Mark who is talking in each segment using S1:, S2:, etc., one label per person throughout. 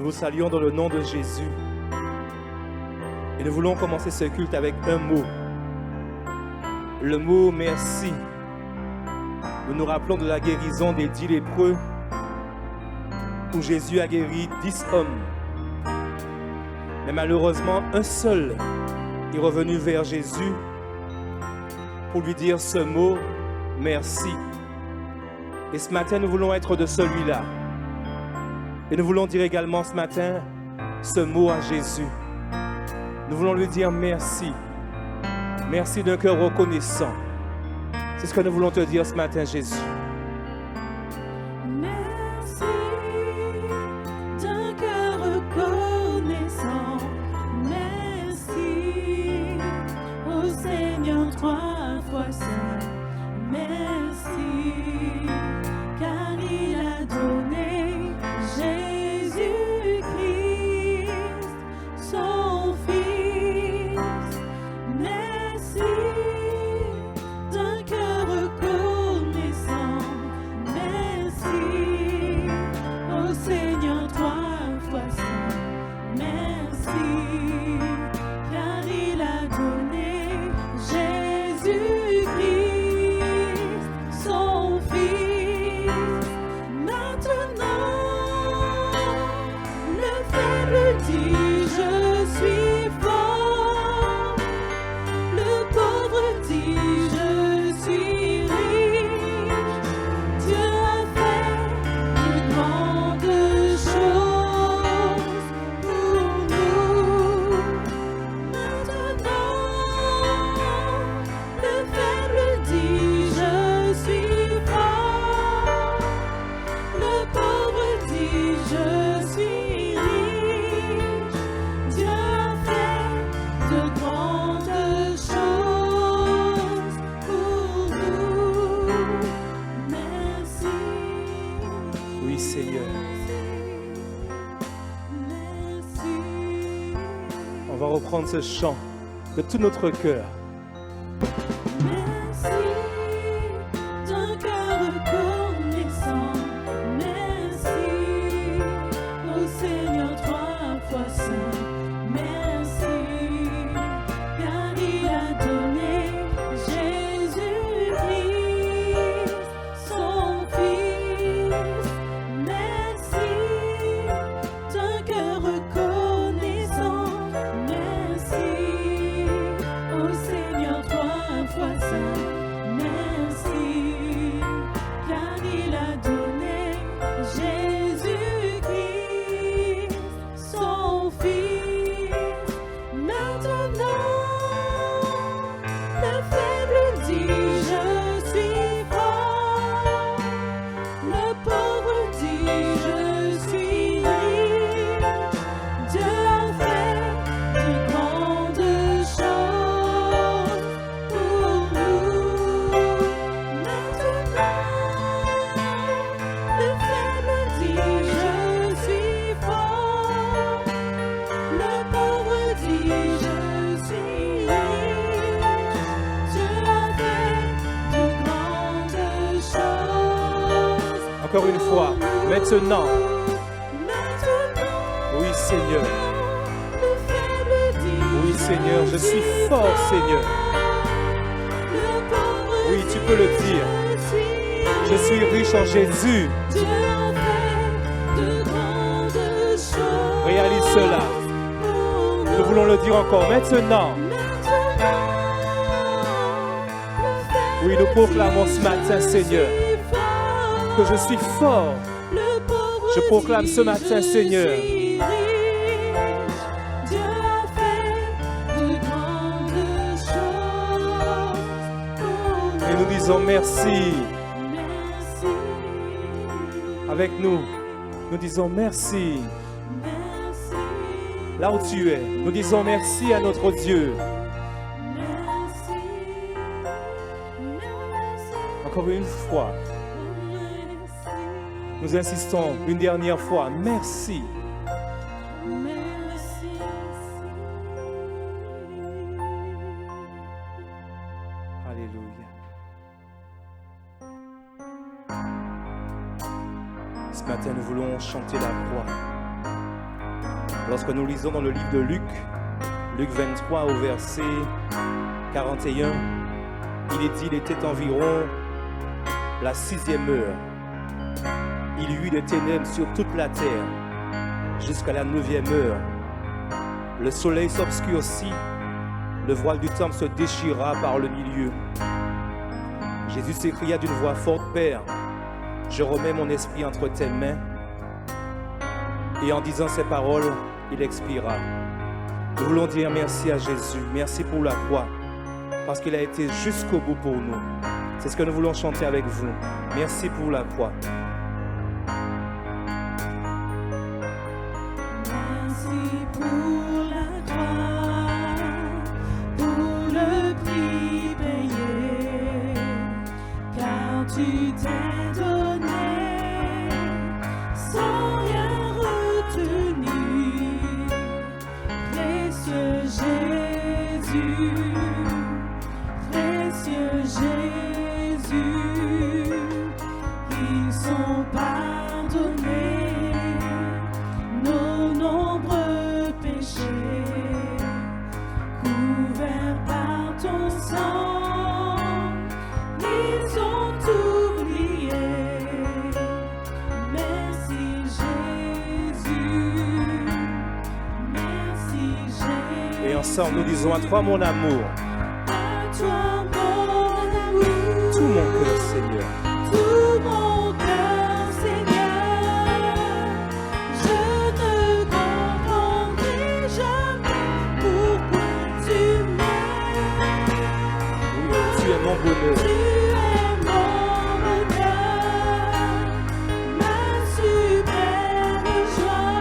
S1: vous saluons dans le nom de Jésus. Et nous voulons commencer ce culte avec un mot. Le mot merci. Nous nous rappelons de la guérison des 10 lépreux où Jésus a guéri 10 hommes. Mais malheureusement, un seul est revenu vers Jésus pour lui dire ce mot merci. Et ce matin, nous voulons être de celui-là. Et nous voulons dire également ce matin ce mot à Jésus. Nous voulons lui dire merci. Merci d'un cœur reconnaissant. C'est ce que nous voulons te dire ce matin, Jésus.
S2: Merci d'un cœur reconnaissant. Merci au Seigneur 3 fois saint. Merci car il a donné Jésus-Christ, son Fils. Merci d'un cœur reconnaissant. Merci au Seigneur 3 fois saint. Merci car il a donné Jésus-Christ, son Fils. Maintenant, le faible dit je suis fort. Le pauvre dit je suis riche. Dieu a fait de grandes choses pour nous. Maintenant, le faible dit je suis fort. Le pauvre dit je suis riche. Dieu a fait de grandes choses pour nous. Merci.
S1: Oui, Seigneur.
S2: Merci.
S1: On va reprendre ce chant de tout notre cœur.
S2: Merci d'un cœur reconnaissant. Merci au Seigneur 3 fois saint. Merci car il a donné Jésus-Christ, son Fils. Merci d'un cœur reconnaissant. Merci au Seigneur 3 fois saint. Merci car il a donné Jésus-Christ, son Fils. Maintenant, le faible dit je suis fort. Le pauvre dit je suis riche. Dieu a fait de grandes choses pour nous. Maintenant, le faible dit je suis fort. Le pauvre dit je suis riche. Dieu a fait de grandes choses.
S1: Encore une fois, maintenant.
S2: Maintenant,
S1: Oui, Seigneur.
S2: le faible dit
S1: Oui, Seigneur, je suis fort, Seigneur.
S2: Le pauvre
S1: Oui, tu peux le dire. Je suis riche en Jésus.
S2: Dieu a fait de grandes choses.
S1: Réalise cela.
S2: pour
S1: Nous voulons le dire encore. Maintenant. Oui, nous proclamons ce matin, Seigneur, que je suis fort. Je proclame ce matin, Seigneur,
S2: Dieu a fait de grandes choses pour
S1: et nous disons merci.
S2: Merci.
S1: Avec nous, nous disons merci.
S2: Merci.
S1: Là où tu es, nous disons merci à notre Dieu.
S2: Merci. Merci.
S1: Encore une fois, nous insistons une dernière fois. Merci.
S2: Merci.
S1: Alléluia. Ce matin, nous voulons chanter la croix. Lorsque nous lisons dans le livre de Luc, Luc 23 au verset 41, il est dit, il était environ la 6e heure. Il y eut des ténèbres sur toute la terre jusqu'à la 9e heure. Le soleil s'obscurcit, le voile du temple se déchira par le milieu. Jésus s'écria d'une voix forte, Père, je remets mon esprit entre tes mains. Et en disant ces paroles, il expira. Nous voulons dire merci à Jésus, merci pour la croix, parce qu'il a été jusqu'au bout pour nous. C'est ce que nous voulons chanter avec vous. Merci pour la croix.
S2: Merci pour la croix, pour le prix payé, car tu t'es donné sans rien retenir. Précieux Jésus, précieux Jésus, ils sont pardonnés nos nombreux péchés, couverts par ton sang, ils sont oubliés. Merci Jésus, merci Jésus.
S1: Et ensemble, nous disons à toi mon amour,
S2: À toi mon amour,
S1: tout mon cœur Seigneur.
S2: tout mon cœur, Seigneur, je ne comprendrai jamais pourquoi tu m'aimes.
S1: Oui, tu es mon bonheur.
S2: Tu es mon bonheur, ma suprême joie.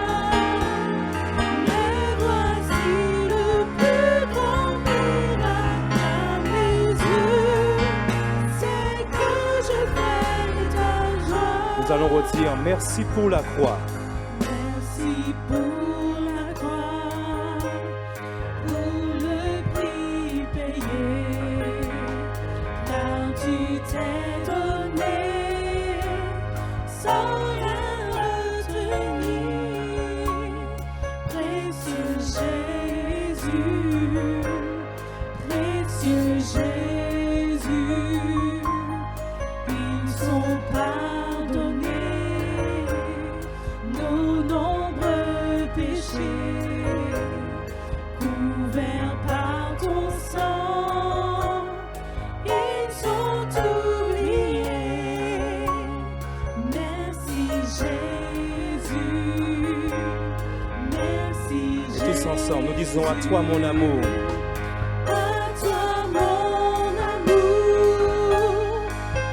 S2: Mais voici le plus grand miracle à mes yeux, c'est que je fais ta joie.
S1: Nous allons redire merci pour la croix.
S2: Merci pour la croix, pour le prix payé, car tu t'es donné sans rien retenir. Précieux Jésus, précieux Jésus, ils sont pardonnés nos nombreux péchés, couverts par ton sang, ils sont oubliés. Merci Jésus, merci
S1: Et
S2: Jésus.
S1: tous ensemble, nous disons à toi mon amour.
S2: À toi mon amour,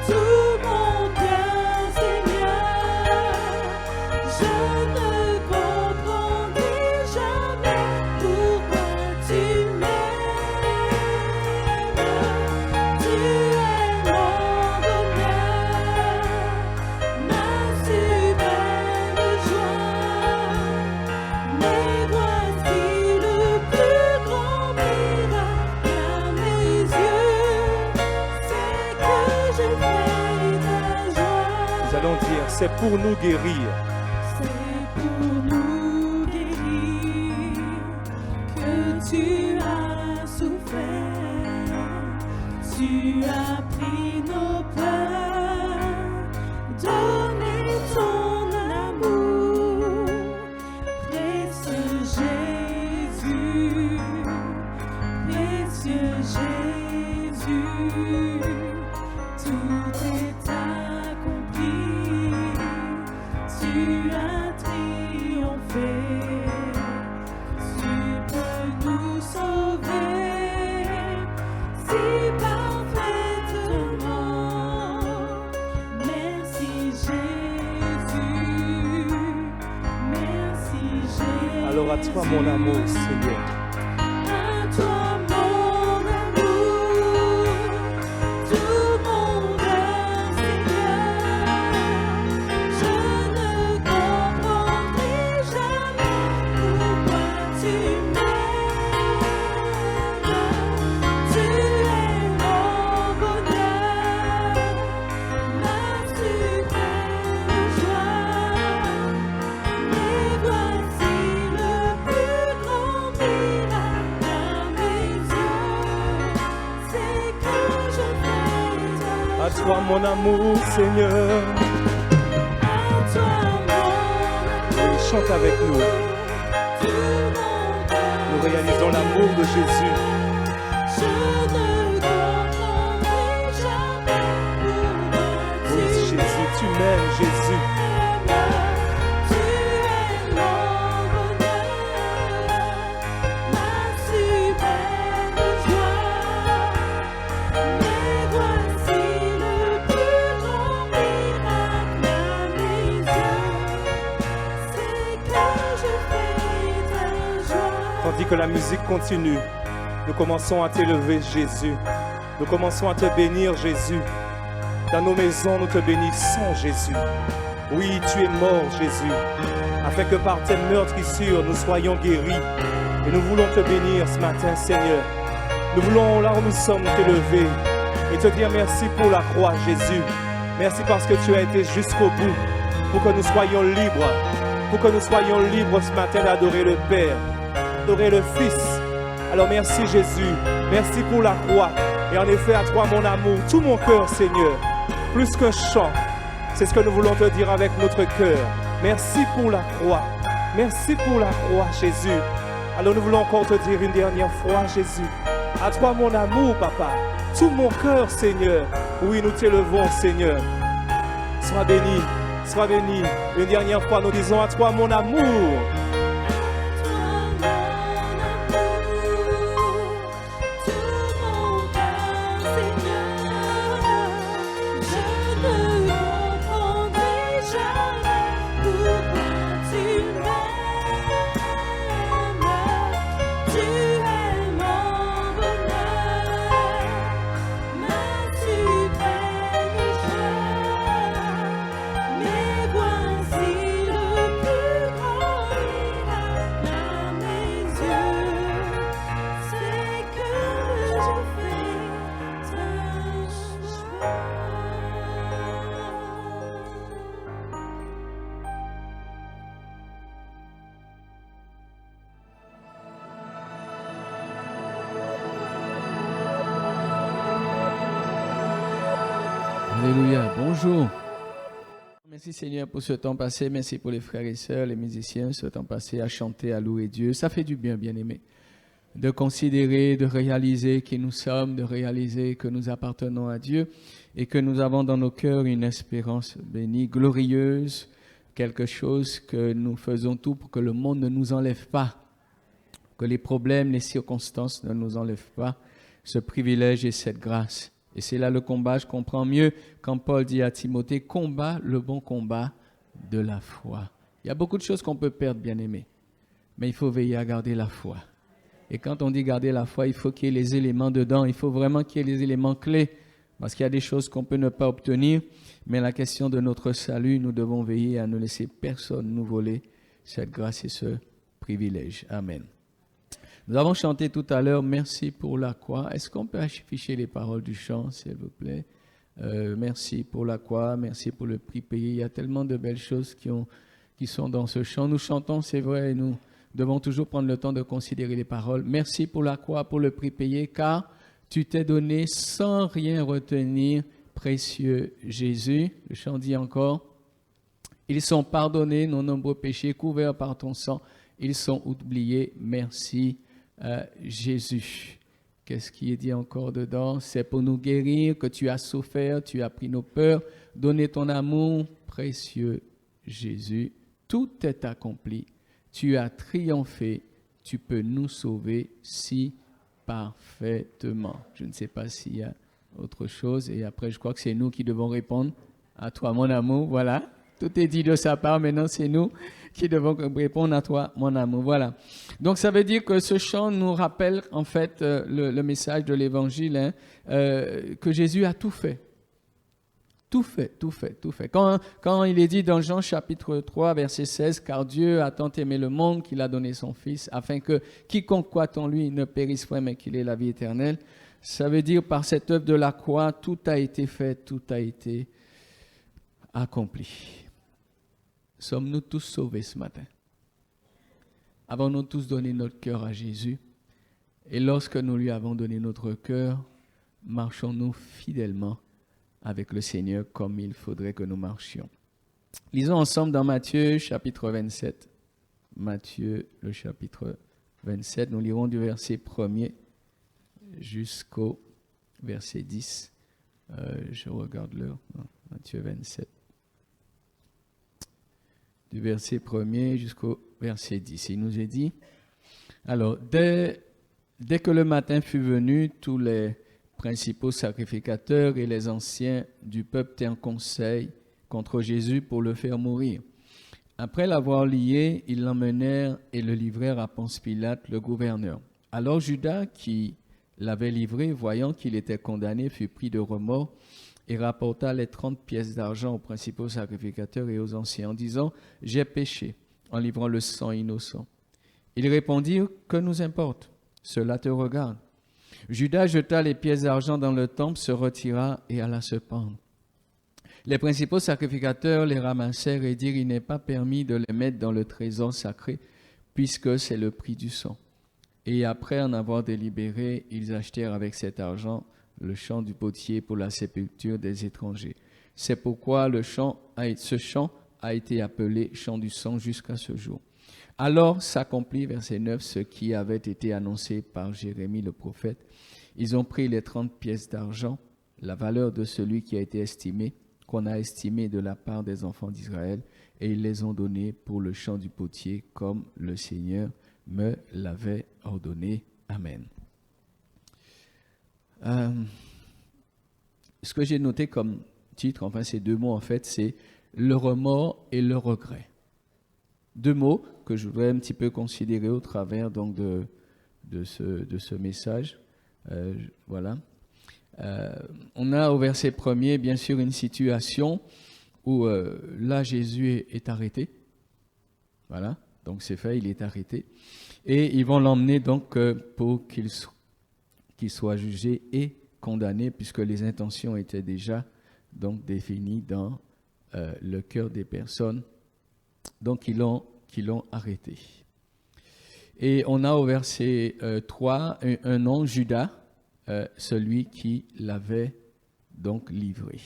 S2: tout mon cœur Seigneur, je ne comprendrai jamais pourquoi tu m'aimes. Tu es mon bonheur, ma suprême joie. Mais voici le plus grand miracle à mes yeux, c'est que je fais ta joie.
S1: Nous allons dire c'est pour nous guérir.
S2: C'est pour nous guérir que tu as souffert. Tu as pris nos peurs, donné ton amour. Précieux Jésus, précieux Jésus, tout est accompli. Tu as triomphé, tu peux nous sauver si parfaitement. Merci Jésus, merci Jésus.
S1: Alors à toi mon amour Seigneur.
S2: À toi mon amour, tout mon cœur Seigneur, je ne comprendrai jamais pourquoi tu m'aimes. Tu es mon bonheur, ma suprême joie. Mais voici le
S1: toi mon amour, Seigneur.
S2: À toi mon
S1: Oui, chante avec nous.
S2: tout mon cœur.
S1: Nous réalisons l'amour de Jésus.
S2: Je ne comprendrai jamais pourquoi
S1: Oui,
S2: tu
S1: Jésus, tu m'aimes, Jésus.
S2: tu es mon bonheur, ma suprême joie. Mais voici le plus grand miracle à mes yeux, c'est que je fais ta joie.
S1: Tandis que la musique continue, nous commençons à t'élever, Jésus. Nous commençons à te bénir, Jésus. Dans nos maisons, nous te bénissons, Jésus. Oui, tu es mort, Jésus, afin que par tes meurtrissures, nous soyons guéris. Et nous voulons te bénir ce matin, Seigneur. Nous voulons, là où nous sommes, t'élever et te dire merci pour la croix, Jésus. Merci parce que tu as été jusqu'au bout pour que nous soyons libres. Pour que nous soyons libres ce matin d'adorer le Père, d'adorer le Fils. Alors merci, Jésus. Merci pour la croix. Et en effet, à toi, mon amour, tout mon cœur, Seigneur, plus qu'un chant, c'est ce que nous voulons te dire avec notre cœur. Merci pour la croix. Merci pour la croix, Jésus. Alors nous voulons encore te dire une dernière fois, Jésus. À toi, mon amour, Papa. Tout mon cœur, Seigneur. Oui, nous t'élevons, Seigneur. Sois béni, sois béni. Une dernière fois, nous disons à toi, mon amour.
S3: Alléluia, bonjour. Merci Seigneur pour ce temps passé, merci pour les frères et sœurs, les musiciens, ce temps passé à chanter, à louer Dieu. Ça fait du bien, bien-aimé, de considérer, de réaliser qui nous sommes, de réaliser que nous appartenons à Dieu et que nous avons dans nos cœurs une espérance bénie, glorieuse, quelque chose que nous faisons tout pour que le monde ne nous enlève pas, que les problèmes, les circonstances ne nous enlèvent pas ce privilège et cette grâce. Et c'est là le combat, je comprends mieux quand Paul dit à Timothée, combat le bon combat de la foi. Il y a beaucoup de choses qu'on peut perdre, bien-aimé, mais il faut veiller à garder la foi. Et quand on dit garder la foi, il faut qu'il y ait les éléments dedans, il faut vraiment qu'il y ait les éléments clés, parce qu'il y a des choses qu'on peut ne pas obtenir, mais la question de notre salut, nous devons veiller à ne laisser personne nous voler cette grâce et ce privilège. Amen. Nous avons chanté tout à l'heure, merci pour la croix. Est-ce qu'on peut afficher les paroles du chant, s'il vous plaît? Merci pour la croix, merci pour le prix payé. Il y a tellement de belles choses qui sont dans ce chant. Nous chantons, c'est vrai, et nous devons toujours prendre le temps de considérer les paroles. Merci pour la croix, pour le prix payé, car tu t'es donné sans rien retenir, précieux Jésus. Le chant dit encore, ils sont pardonnés, nos nombreux péchés, couverts par ton sang. Ils sont oubliés, merci Jésus. Qu'est-ce qui est dit encore dedans? C'est pour nous guérir que tu as souffert, tu as pris nos peurs, donné ton amour, précieux Jésus. Tout est accompli. Tu as triomphé, tu peux nous sauver si parfaitement. Je ne sais pas s'il y a autre chose. Et après, je crois que c'est nous qui devons répondre à toi, mon amour. Voilà. Tout est dit de sa part, maintenant c'est nous qui devons répondre à toi, mon amour. Voilà. Donc ça veut dire que ce chant nous rappelle en fait le message de l'évangile, hein, que Jésus a tout fait. Tout fait, tout fait, tout fait. Quand il est dit dans Jean chapitre 3, verset 16, « Car Dieu a tant aimé le monde qu'il a donné son Fils, afin que quiconque croit en lui ne périsse point, mais qu'il ait la vie éternelle. » Ça veut dire par cette œuvre de la croix, tout a été fait, tout a été accompli. Sommes-nous tous sauvés ce matin? Avons-nous tous donné notre cœur à Jésus? Et lorsque nous lui avons donné notre cœur, marchons-nous fidèlement avec le Seigneur comme il faudrait que nous marchions. Lisons ensemble dans Matthieu chapitre 27. Matthieu le chapitre 27, nous lirons du verset 1er jusqu'au verset 10. Je regarde l'heure. Matthieu 27. Du verset 1er jusqu'au verset 10. Il nous est dit, alors, dès que le matin fut venu, tous les principaux sacrificateurs et les anciens du peuple tinrent conseil contre Jésus pour le faire mourir. Après l'avoir lié, ils l'emmenèrent et le livrèrent à Ponce Pilate, le gouverneur. Alors Judas, qui l'avait livré, voyant qu'il était condamné, fut pris de remords et rapporta les 30 pièces d'argent aux principaux sacrificateurs et aux anciens, en disant « J'ai péché » en livrant le sang innocent. Ils répondirent « Que nous importe? Cela te regarde. » Judas jeta les pièces d'argent dans le temple, se retira et alla se pendre. Les principaux sacrificateurs les ramassèrent et dirent « Il n'est pas permis de les mettre dans le trésor sacré, puisque c'est le prix du sang. » Et après en avoir délibéré, ils achetèrent avec cet argent le champ du potier pour la sépulture des étrangers. C'est pourquoi ce champ a été appelé champ du sang jusqu'à ce jour. Alors s'accomplit, verset 9, ce qui avait été annoncé par Jérémie le prophète. Ils ont pris les 30 pièces d'argent, la valeur de celui qui a été estimé, qu'on a estimé de la part des enfants d'Israël, et ils les ont donnés pour le champ du potier, comme le Seigneur me l'avait ordonné. Amen. Ce que j'ai noté comme titre, enfin ces deux mots en fait, c'est le remords et le regret. Deux mots que je voudrais un petit peu considérer au travers donc de ce message. Voilà. On a au verset 1er, bien sûr, une situation où là, Jésus est arrêté. Voilà, donc c'est fait, il est arrêté. Et ils vont l'emmener donc pour qu'il soit jugé et condamné, puisque les intentions étaient déjà donc définies dans le cœur des personnes. Donc, ils l'ont arrêté. Et on a au verset 3 un nom, Judas, celui qui l'avait donc livré.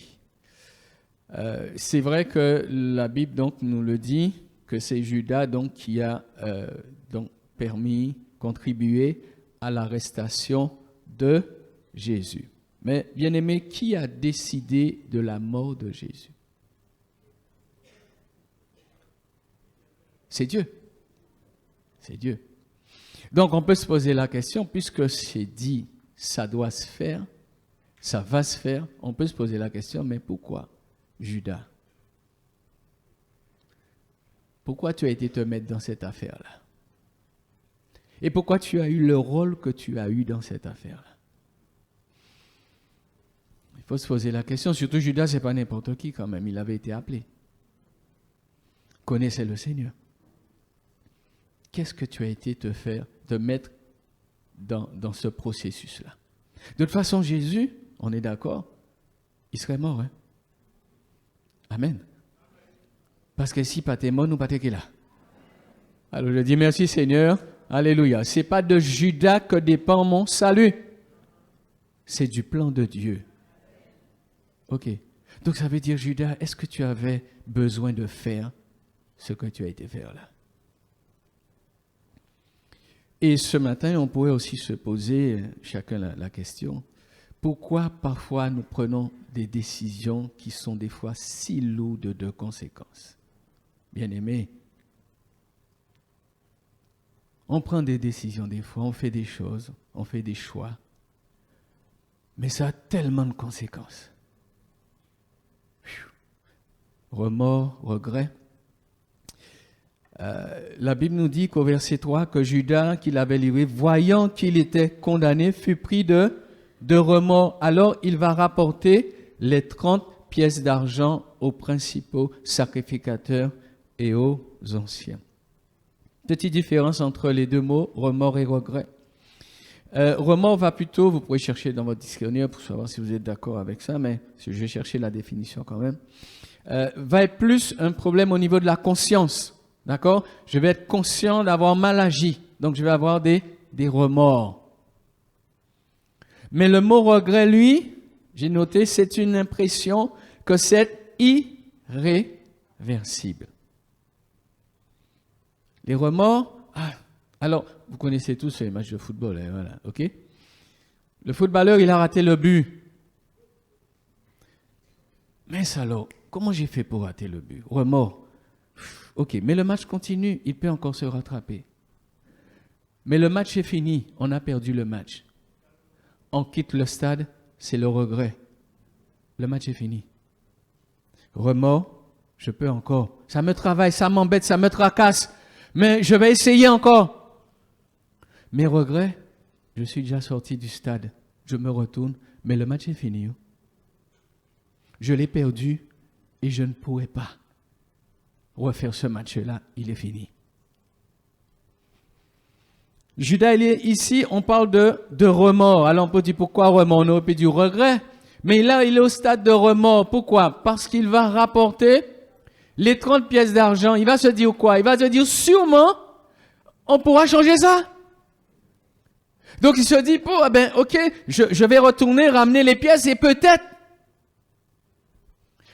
S3: C'est vrai que la Bible donc nous le dit, que c'est Judas donc qui a donc contribué à l'arrestation de Jésus. Mais bien aimé, qui a décidé de la mort de Jésus? C'est Dieu. C'est Dieu. Donc on peut se poser la question, puisque c'est dit, ça doit se faire, ça va se faire, on peut se poser la question, mais pourquoi Judas? Pourquoi tu as été te mettre dans cette affaire-là? Et pourquoi tu as eu le rôle que tu as eu dans cette affaire-là? Il faut se poser la question, surtout Judas, ce n'est pas n'importe qui quand même, il avait été appelé. Connaissait le Seigneur. Qu'est-ce que tu as été te mettre dans ce processus-là? De toute façon, Jésus, on est d'accord, il serait mort. Hein? Amen. Parce que si pas t'es mort, nous pas t'es là. Alors je dis merci Seigneur, alléluia. Ce n'est pas de Judas que dépend mon salut. C'est du plan de Dieu. Ok. Donc ça veut dire, Judas, est-ce que tu avais besoin de faire ce que tu as été faire là? Et ce matin, on pourrait aussi se poser chacun la question, pourquoi parfois nous prenons des décisions qui sont des fois si lourdes de conséquences? Bien-aimés, on prend des décisions des fois, on fait des choses, on fait des choix, mais ça a tellement de conséquences. Remords, regrets. La Bible nous dit qu'au verset 3, que Judas, qui l'avait livré, voyant qu'il était condamné, fut pris de remords. Alors il va rapporter les 30 pièces d'argent aux principaux sacrificateurs et aux anciens. Petite différence entre les deux mots, remords et regret. Remords va plutôt, vous pourrez chercher dans votre dictionnaire pour savoir si vous êtes d'accord avec ça, mais je vais chercher la définition quand même. Va être plus un problème au niveau de la conscience. D'accord? Je vais être conscient d'avoir mal agi. Donc, je vais avoir des remords. Mais le mot regret, lui, J'ai noté, c'est une impression que c'est irréversible. Les remords, alors, vous connaissez tous les matchs de football, hein, voilà, ok? Le footballeur, il a raté le but. Mais alors, comment j'ai fait pour rater le but? Remords. Ok, mais le match continue, il peut encore se rattraper. Mais le match est fini, on a perdu le match. On quitte le stade, c'est le regret. Le match est fini. Remords, je peux encore. Ça me travaille, ça m'embête, ça me tracasse. Mais je vais essayer encore. Mes regrets, je suis déjà sorti du stade. Je me retourne, mais le match est fini. Je l'ai perdu et je ne pourrai pas refaire ce match-là. Il est fini. Judas, ici, on parle de remords. Alors on peut dire pourquoi remords? On aurait pu dire regret. Mais là, il est au stade de remords. Pourquoi? Parce qu'il va rapporter les 30 pièces d'argent. Il va se dire quoi? Il va se dire sûrement, on pourra changer ça. Donc il se dit, ok, je vais retourner, ramener les pièces et peut-être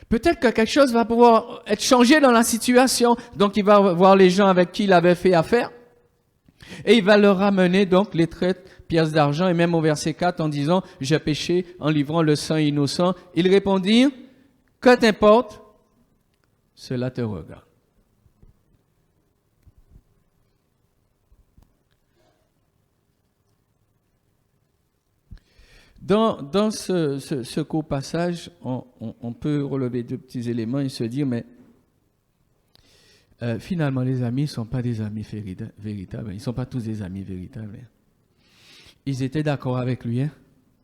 S3: que quelque chose va pouvoir être changé dans la situation. Donc il va voir les gens avec qui il avait fait affaire. Et il va leur ramener donc les 30 pièces d'argent. Et même au verset 4 en disant, j'ai péché en livrant le sang innocent. Il répondit, que t'importe, cela te regarde. Dans ce court passage, on peut relever deux petits éléments et se dire, mais finalement, les amis ne sont pas des amis véritables. Ils ne sont pas tous des amis véritables. Ils étaient d'accord avec lui.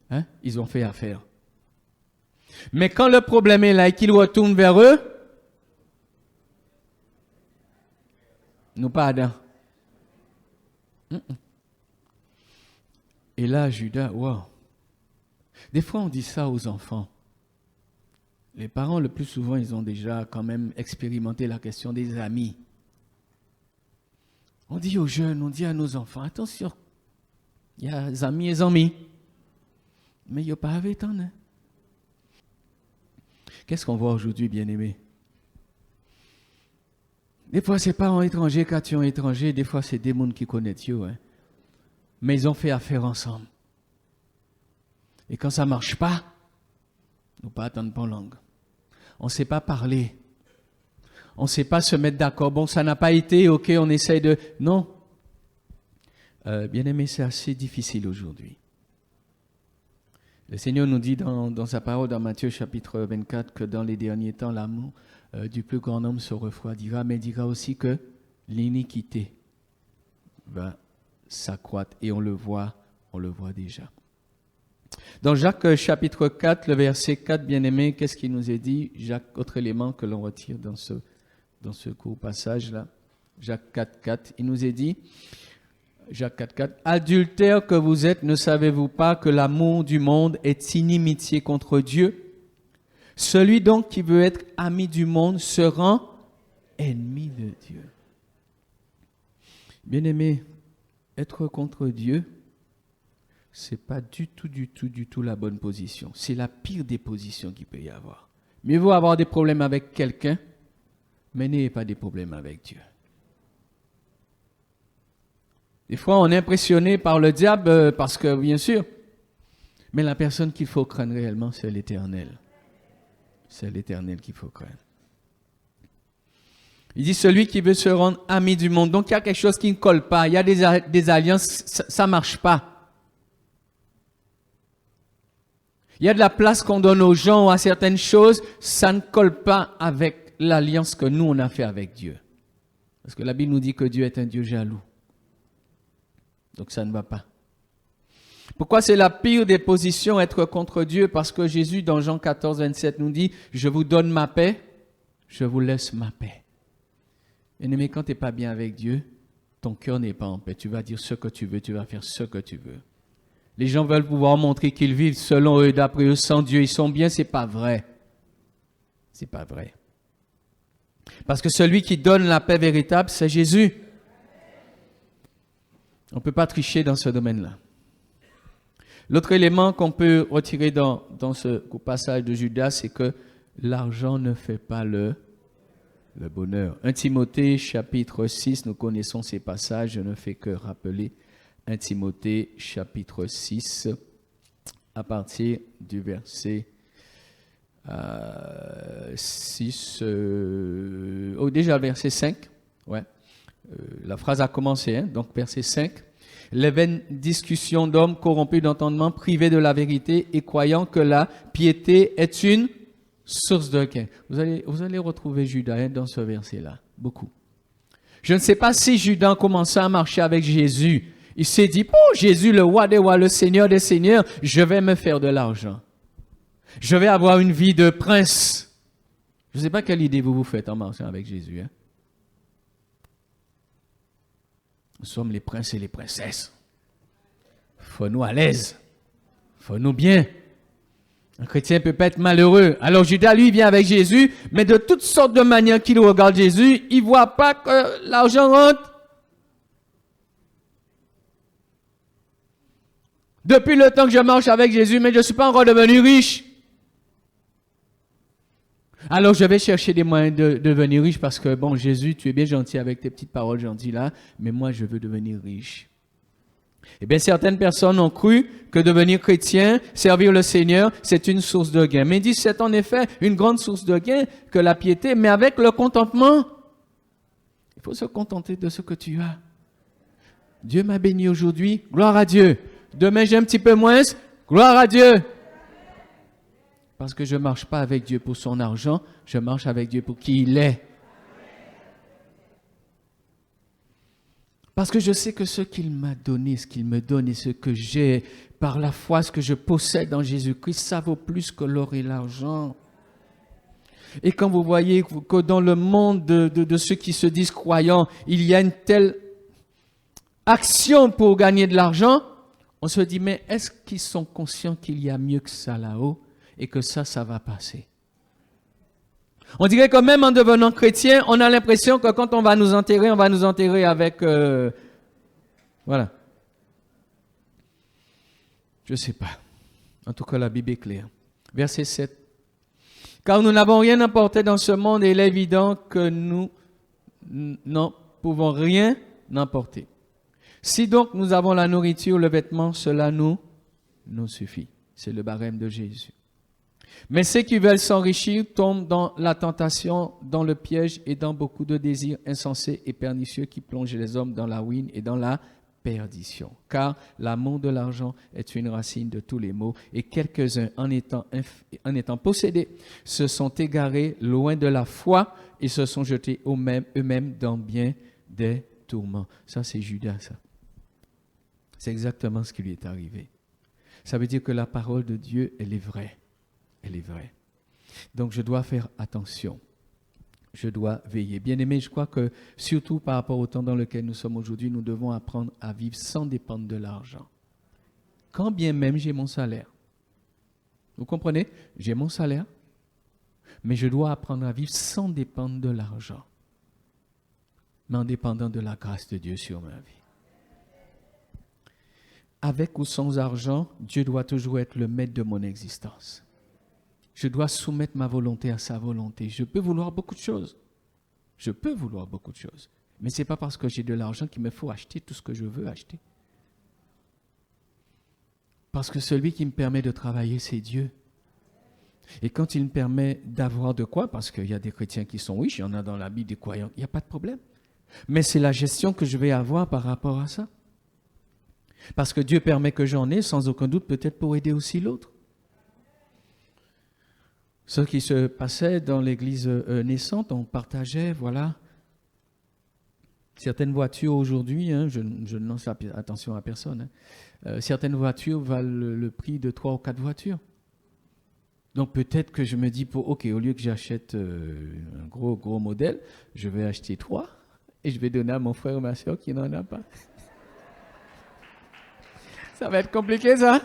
S3: Hein? Ils ont fait affaire. Mais quand le problème est là et qu'ils retournent vers eux, nous pas Adam. Et là, Judas, wow. Des fois, on dit ça aux enfants. Les parents, le plus souvent, ils ont déjà quand même expérimenté la question des amis. On dit aux jeunes, on dit à nos enfants, attention, il y a des amis et amis. Mais il n'y a pas avec tant. Hein? Qu'est-ce qu'on voit aujourd'hui, bien-aimés? Des fois, c'est parents étrangers, quand étrangers, des fois, c'est des mondes qui connaissent Dieu. Hein? Mais ils ont fait affaire ensemble. Et quand ça ne marche pas, nous pas attendre pour langue. On ne sait pas parler. On ne sait pas se mettre d'accord. Bon, ça n'a pas été, ok, on essaye de... Non. Bien-aimé, c'est assez difficile aujourd'hui. Le Seigneur nous dit dans sa parole, dans Matthieu chapitre 24, que dans les derniers temps, l'amour du plus grand nombre se refroidira, mais il dira aussi que l'iniquité va s'accroître. Et on le voit déjà. Dans Jacques chapitre 4, le verset 4, bien-aimé, qu'est-ce qu'il nous est dit? Jacques, autre élément que l'on retire dans ce court passage-là. Jacques 4, 4, il nous est dit, Jacques 4, 4, adultères que vous êtes, ne savez-vous pas que l'amour du monde est inimitié contre Dieu? Celui donc qui veut être ami du monde se rend ennemi de Dieu. Bien-aimé, être contre Dieu, c'est pas du tout la bonne position. C'est la pire des positions qu'il peut y avoir. Mieux vaut avoir des problèmes avec quelqu'un, mais n'ayez pas des problèmes avec Dieu. Des fois, on est impressionné par le diable parce que, bien sûr, mais la personne qu'il faut craindre réellement, c'est l'Éternel. C'est l'Éternel qu'il faut craindre. Il dit celui qui veut se rendre ami du monde. Donc, il y a quelque chose qui ne colle pas. Il y a des alliances, ça ne marche pas. Il y a de la place qu'on donne aux gens ou à certaines choses, ça ne colle pas avec l'alliance que nous, on a fait avec Dieu. Parce que la Bible nous dit que Dieu est un Dieu jaloux. Donc ça ne va pas. Pourquoi c'est la pire des positions, être contre Dieu? Parce que Jésus, dans Jean 14, 27, nous dit, je vous donne ma paix, je vous laisse ma paix. Bien-aimé, quand tu n'es pas bien avec Dieu, ton cœur n'est pas en paix. Tu vas dire ce que tu veux, tu vas faire ce que tu veux. Les gens veulent pouvoir montrer qu'ils vivent selon eux, d'après eux, sans Dieu. Ils sont bien, c'est pas vrai. C'est pas vrai. Parce que celui qui donne la paix véritable, c'est Jésus. On ne peut pas tricher dans ce domaine-là. L'autre élément qu'on peut retirer dans ce passage de Judas, c'est que l'argent ne fait pas le bonheur. 1 Timothée chapitre 6, nous connaissons ces passages, je ne fais que rappeler 1 Timothée chapitre 6, à partir du verset 6, déjà verset 5, ouais. La phrase a commencé, hein, donc verset 5. Les vaines discussions d'hommes corrompus d'entendement, privés de la vérité et croyant que la piété est une source de gain. Vous allez retrouver Judas, hein, dans ce verset-là, beaucoup. Je ne sais pas si Judas commençait à marcher avec Jésus. Il s'est dit, oh Jésus, le roi des rois, le Seigneur des seigneurs, je vais me faire de l'argent. Je vais avoir une vie de prince. Je ne sais pas quelle idée vous vous faites en marchant avec Jésus, hein. Nous sommes les princes et les princesses. Faut-nous à l'aise. Faut-nous bien. Un chrétien peut pas être malheureux. Alors Judas, lui, vient avec Jésus, mais de toutes sortes de manières qu'il regarde Jésus, il voit pas que l'argent rentre. Depuis le temps que je marche avec Jésus, mais je ne suis pas encore devenu riche. Alors, je vais chercher des moyens de devenir riche parce que, bon, Jésus, tu es bien gentil avec tes petites paroles gentilles là, mais moi, je veux devenir riche. Eh bien, certaines personnes ont cru que devenir chrétien, servir le Seigneur, c'est une source de gain. Mais ils disent, c'est en effet une grande source de gain que la piété, mais avec le contentement. Il faut se contenter de ce que tu as. Dieu m'a béni aujourd'hui, gloire à Dieu. Demain, j'ai un petit peu moins, gloire à Dieu. Parce que je ne marche pas avec Dieu pour son argent, je marche avec Dieu pour qui il est. Parce que je sais que ce qu'il m'a donné, ce qu'il me donne et ce que j'ai, par la foi, ce que je possède en Jésus-Christ, ça vaut plus que l'or et l'argent. Et quand vous voyez que dans le monde de ceux qui se disent croyants, il y a une telle action pour gagner de l'argent, on se dit, mais est-ce qu'ils sont conscients qu'il y a mieux que ça là-haut? Et que ça va passer. On dirait que même en devenant chrétien, on a l'impression que quand on va nous enterrer avec... voilà. Je ne sais pas. En tout cas, la Bible est claire. Verset 7. Car nous n'avons rien emporté dans ce monde et il est évident que nous n'en pouvons rien emporter. Si donc nous avons la nourriture, le vêtement, cela nous suffit. C'est le barème de Jésus. Mais ceux qui veulent s'enrichir tombent dans la tentation, dans le piège et dans beaucoup de désirs insensés et pernicieux qui plongent les hommes dans la ruine et dans la perdition. Car l'amour de l'argent est une racine de tous les maux et quelques-uns, en étant possédés, se sont égarés loin de la foi et se sont jetés eux-mêmes dans bien des tourments. Ça, c'est Judas, ça. C'est exactement ce qui lui est arrivé. Ça veut dire que la parole de Dieu, elle est vraie. Elle est vraie. Donc, je dois faire attention. Je dois veiller. Bien-aimés, je crois que, surtout par rapport au temps dans lequel nous sommes aujourd'hui, nous devons apprendre à vivre sans dépendre de l'argent. Quand bien même j'ai mon salaire. Vous comprenez? J'ai mon salaire, mais je dois apprendre à vivre sans dépendre de l'argent, mais en dépendant de la grâce de Dieu sur ma vie. Avec ou sans argent, Dieu doit toujours être le maître de mon existence. Je dois soumettre ma volonté à sa volonté. Je peux vouloir beaucoup de choses. Mais ce n'est pas parce que j'ai de l'argent qu'il me faut acheter tout ce que je veux acheter. Parce que celui qui me permet de travailler, c'est Dieu. Et quand il me permet d'avoir de quoi, parce qu'il y a des chrétiens qui sont riches, il y en a dans la Bible des croyants, il n'y a pas de problème. Mais c'est la gestion que je vais avoir par rapport à ça. Parce que Dieu permet que j'en ai, sans aucun doute, peut-être pour aider aussi l'autre. Ce qui se passait dans l'église naissante, on partageait, voilà, certaines voitures aujourd'hui, hein, je ne lance attention à personne, hein, certaines voitures valent le prix de 3 ou 4 voitures. Donc peut-être que je me dis, ok, au lieu que j'achète un gros modèle, je vais acheter 3 et je vais donner à mon frère ou ma soeur qui n'en a pas. Ça va être compliqué, ça.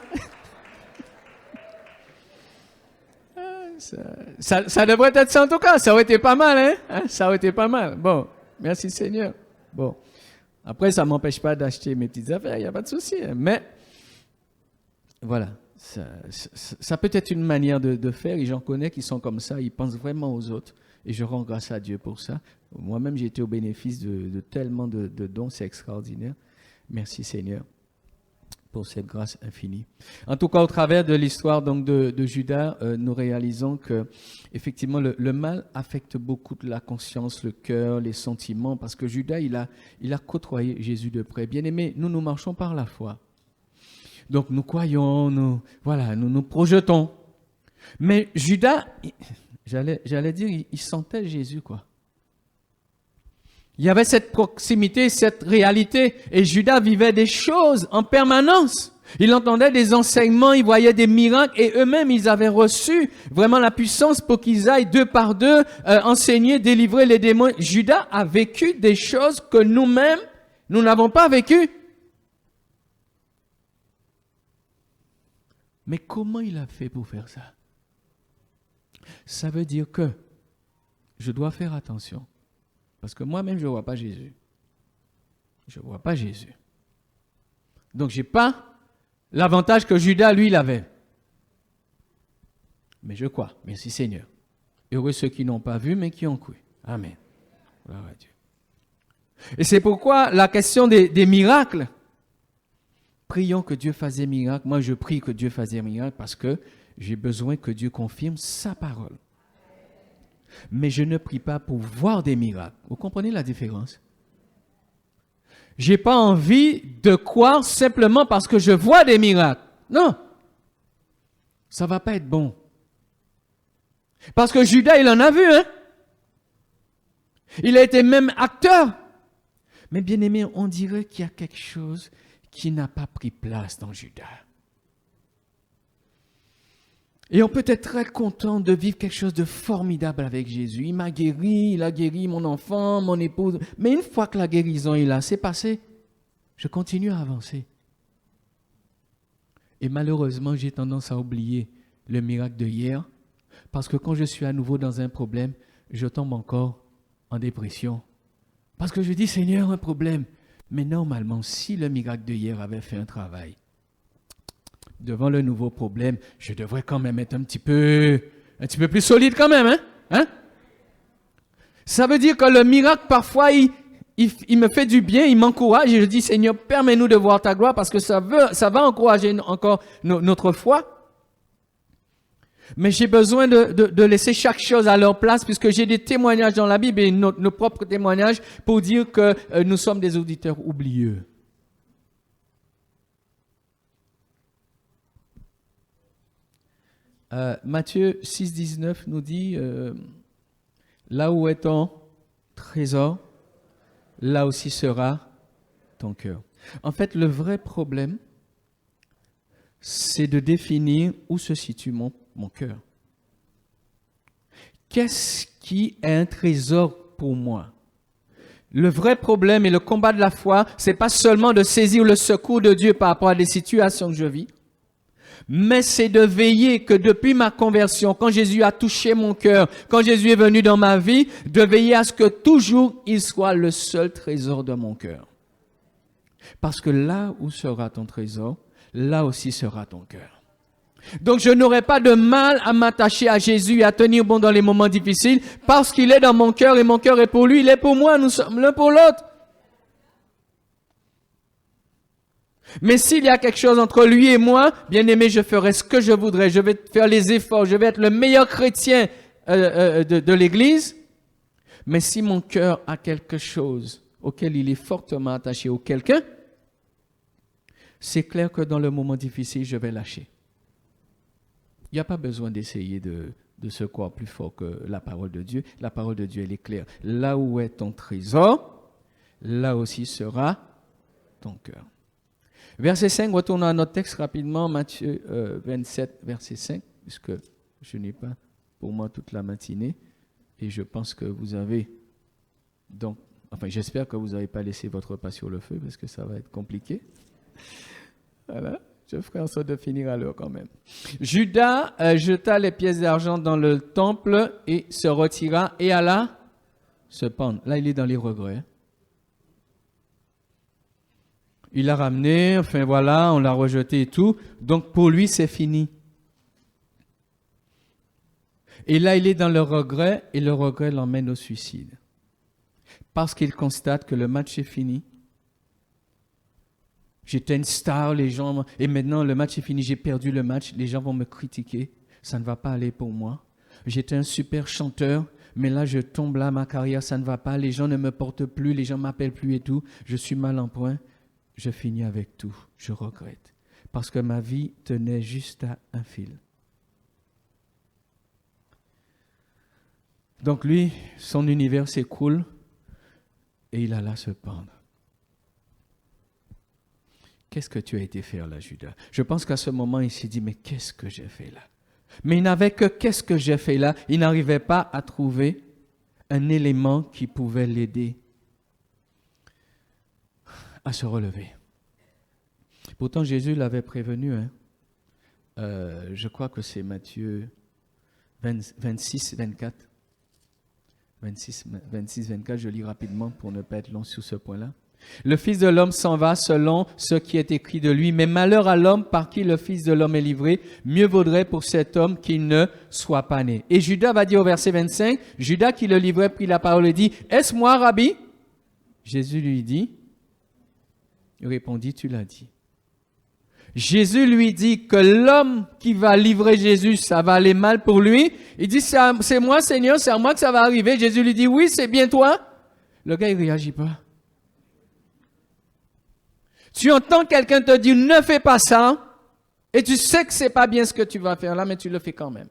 S3: Ça devrait être ça en tout cas. Ça aurait été pas mal, hein? Ça aurait été pas mal. Bon, merci Seigneur. Bon, après, ça ne m'empêche pas d'acheter mes petites affaires, il n'y a pas de souci. Hein? Mais voilà, ça peut être une manière de faire, et j'en connais qui sont comme ça, ils pensent vraiment aux autres, et je rends grâce à Dieu pour ça. Moi-même, j'ai été au bénéfice de tellement de dons, c'est extraordinaire. Merci Seigneur pour cette grâce infinie. En tout cas, au travers de l'histoire donc de Judas, nous réalisons que effectivement le mal affecte beaucoup de la conscience, le cœur, les sentiments, parce que Judas, il a côtoyé Jésus de près. Bien-aimés, nous marchons par la foi. Donc nous croyons, nous projetons. Mais Judas, j'allais dire, il sentait Jésus, quoi. Il y avait cette proximité, cette réalité, et Judas vivait des choses en permanence. Il entendait des enseignements, il voyait des miracles, et eux-mêmes, ils avaient reçu vraiment la puissance pour qu'ils aillent deux par deux enseigner, délivrer les démons. Judas a vécu des choses que nous-mêmes, nous n'avons pas vécues. Mais comment il a fait pour faire ça? Ça veut dire que je dois faire attention. Parce que moi-même, je ne vois pas Jésus. Je ne vois pas Jésus. Donc, je n'ai pas l'avantage que Judas, lui, il avait. Mais je crois. Merci Seigneur. Heureux ceux qui n'ont pas vu, mais qui ont cru. Amen. Gloire à Dieu. Et c'est pourquoi la question des miracles, prions que Dieu fasse des miracles. Moi, je prie que Dieu fasse des miracles parce que j'ai besoin que Dieu confirme sa parole. Mais je ne prie pas pour voir des miracles. Vous comprenez la différence? Je n'ai pas envie de croire simplement parce que je vois des miracles. Non. Ça ne va pas être bon. Parce que Judas, il en a vu, hein? Il a été même acteur. Mais bien aimé, on dirait qu'il y a quelque chose qui n'a pas pris place dans Judas. Et on peut être très content de vivre quelque chose de formidable avec Jésus. Il m'a guéri, il a guéri mon enfant, mon épouse. Mais une fois que la guérison est là, c'est passé. Je continue à avancer. Et malheureusement, j'ai tendance à oublier le miracle de hier. Parce que quand je suis à nouveau dans un problème, je tombe encore en dépression. Parce que je dis, Seigneur, un problème. Mais normalement, si le miracle de hier avait fait un travail, devant le nouveau problème, je devrais quand même être un petit peu plus solide quand même, hein? Ça veut dire que le miracle, parfois, il me fait du bien, il m'encourage et je dis, Seigneur, permets-nous de voir ta gloire parce que ça va encourager encore notre foi. Mais j'ai besoin de laisser chaque chose à leur place puisque j'ai des témoignages dans la Bible et nos propres témoignages pour dire que nous sommes des auditeurs oublieux. Matthieu 6, 19 nous dit, là où est ton trésor, là aussi sera ton cœur. En fait, le vrai problème, c'est de définir où se situe mon cœur. Qu'est-ce qui est un trésor pour moi? Le vrai problème et le combat de la foi, c'est pas seulement de saisir le secours de Dieu par rapport à des situations que je vis, mais c'est de veiller que depuis ma conversion, quand Jésus a touché mon cœur, quand Jésus est venu dans ma vie, de veiller à ce que toujours il soit le seul trésor de mon cœur. Parce que là où sera ton trésor, là aussi sera ton cœur. Donc je n'aurai pas de mal à m'attacher à Jésus et à tenir bon dans les moments difficiles parce qu'il est dans mon cœur et mon cœur est pour lui, il est pour moi, nous sommes l'un pour l'autre. Mais s'il y a quelque chose entre lui et moi, bien aimé, je ferai ce que je voudrais. Je vais faire les efforts. Je vais être le meilleur chrétien de l'Église. Mais si mon cœur a quelque chose auquel il est fortement attaché ou quelqu'un, c'est clair que dans le moment difficile, je vais lâcher. Il n'y a pas besoin d'essayer de se croire plus fort que la parole de Dieu. La parole de Dieu, elle est claire. Là où est ton trésor, là aussi sera ton cœur. Verset 5, retournons à notre texte rapidement, Matthieu 27, verset 5, puisque je n'ai pas pour moi toute la matinée, et je pense que vous avez, donc, enfin j'espère que vous n'avez pas laissé votre repas sur le feu, parce que ça va être compliqué. Voilà, je ferai en sorte de finir à l'heure quand même. Judas jeta les pièces d'argent dans le temple et se retira et alla se pendre. Là, il est dans les regrets. Il l'a ramené, enfin voilà, on l'a rejeté et tout. Donc pour lui, c'est fini. Et là, il est dans le regret et le regret l'emmène au suicide. Parce qu'il constate que le match est fini. J'étais une star, les gens, et maintenant le match est fini, j'ai perdu le match, les gens vont me critiquer, ça ne va pas aller pour moi. J'étais un super chanteur, mais là je tombe là, ma carrière, ça ne va pas, les gens ne me portent plus, les gens ne m'appellent plus et tout, je suis mal en point, je finis avec tout, je regrette. Parce que ma vie tenait juste à un fil. Donc lui, son univers s'écroule et il alla se pendre. Qu'est-ce que tu as été faire là, Judas? Je pense qu'à ce moment, il s'est dit, mais qu'est-ce que j'ai fait là? Mais il n'avait que qu'est-ce que j'ai fait là? Il n'arrivait pas à trouver un élément qui pouvait l'aider à se relever. Pourtant, Jésus l'avait prévenu. Je crois que c'est Matthieu 26, 24. 26, 24, je lis rapidement pour ne pas être long sur ce point-là. Le Fils de l'homme s'en va selon ce qui est écrit de lui, mais malheur à l'homme par qui le Fils de l'homme est livré, mieux vaudrait pour cet homme qu'il ne soit pas né. Et Judas va dire au verset 25, Judas qui le livrait prit la parole et dit, est-ce moi, Rabbi? Jésus lui dit, il répondit, tu l'as dit. Jésus lui dit que l'homme qui va livrer Jésus, ça va aller mal pour lui. Il dit, c'est moi, Seigneur, c'est à moi que ça va arriver. Jésus lui dit, oui, c'est bien toi. Le gars, il ne réagit pas. Tu entends quelqu'un te dire, ne fais pas ça, et tu sais que ce n'est pas bien ce que tu vas faire là, mais tu le fais quand même.